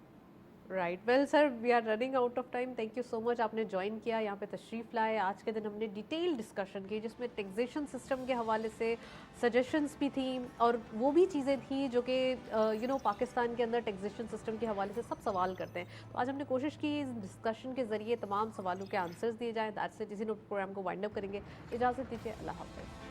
Right. Well sir, we are running out of time. Thank you so much, आपने ज्वाइन किया, यहाँ पे तशरीफ़ लाए। आज के दिन हमने डिटेल डिस्कशन की जिसमें टैक्सेशन सिस्टम के हवाले से सजेशंस भी थी और वो भी चीज़ें थी जो कि पाकिस्तान के अंदर टैक्सेशन सिस्टम के हवाले से सब सवाल करते हैं। तो आज हमने कोशिश की इस डिस्कशन के ज़रिए तमाम सवालों के आंसर्स दिए जाएँ। That's it. इसी नोट प्रोग्राम को वाइंड अप करेंगे। इजाज़त दीजिए, अल्लाह हाफ़िज़।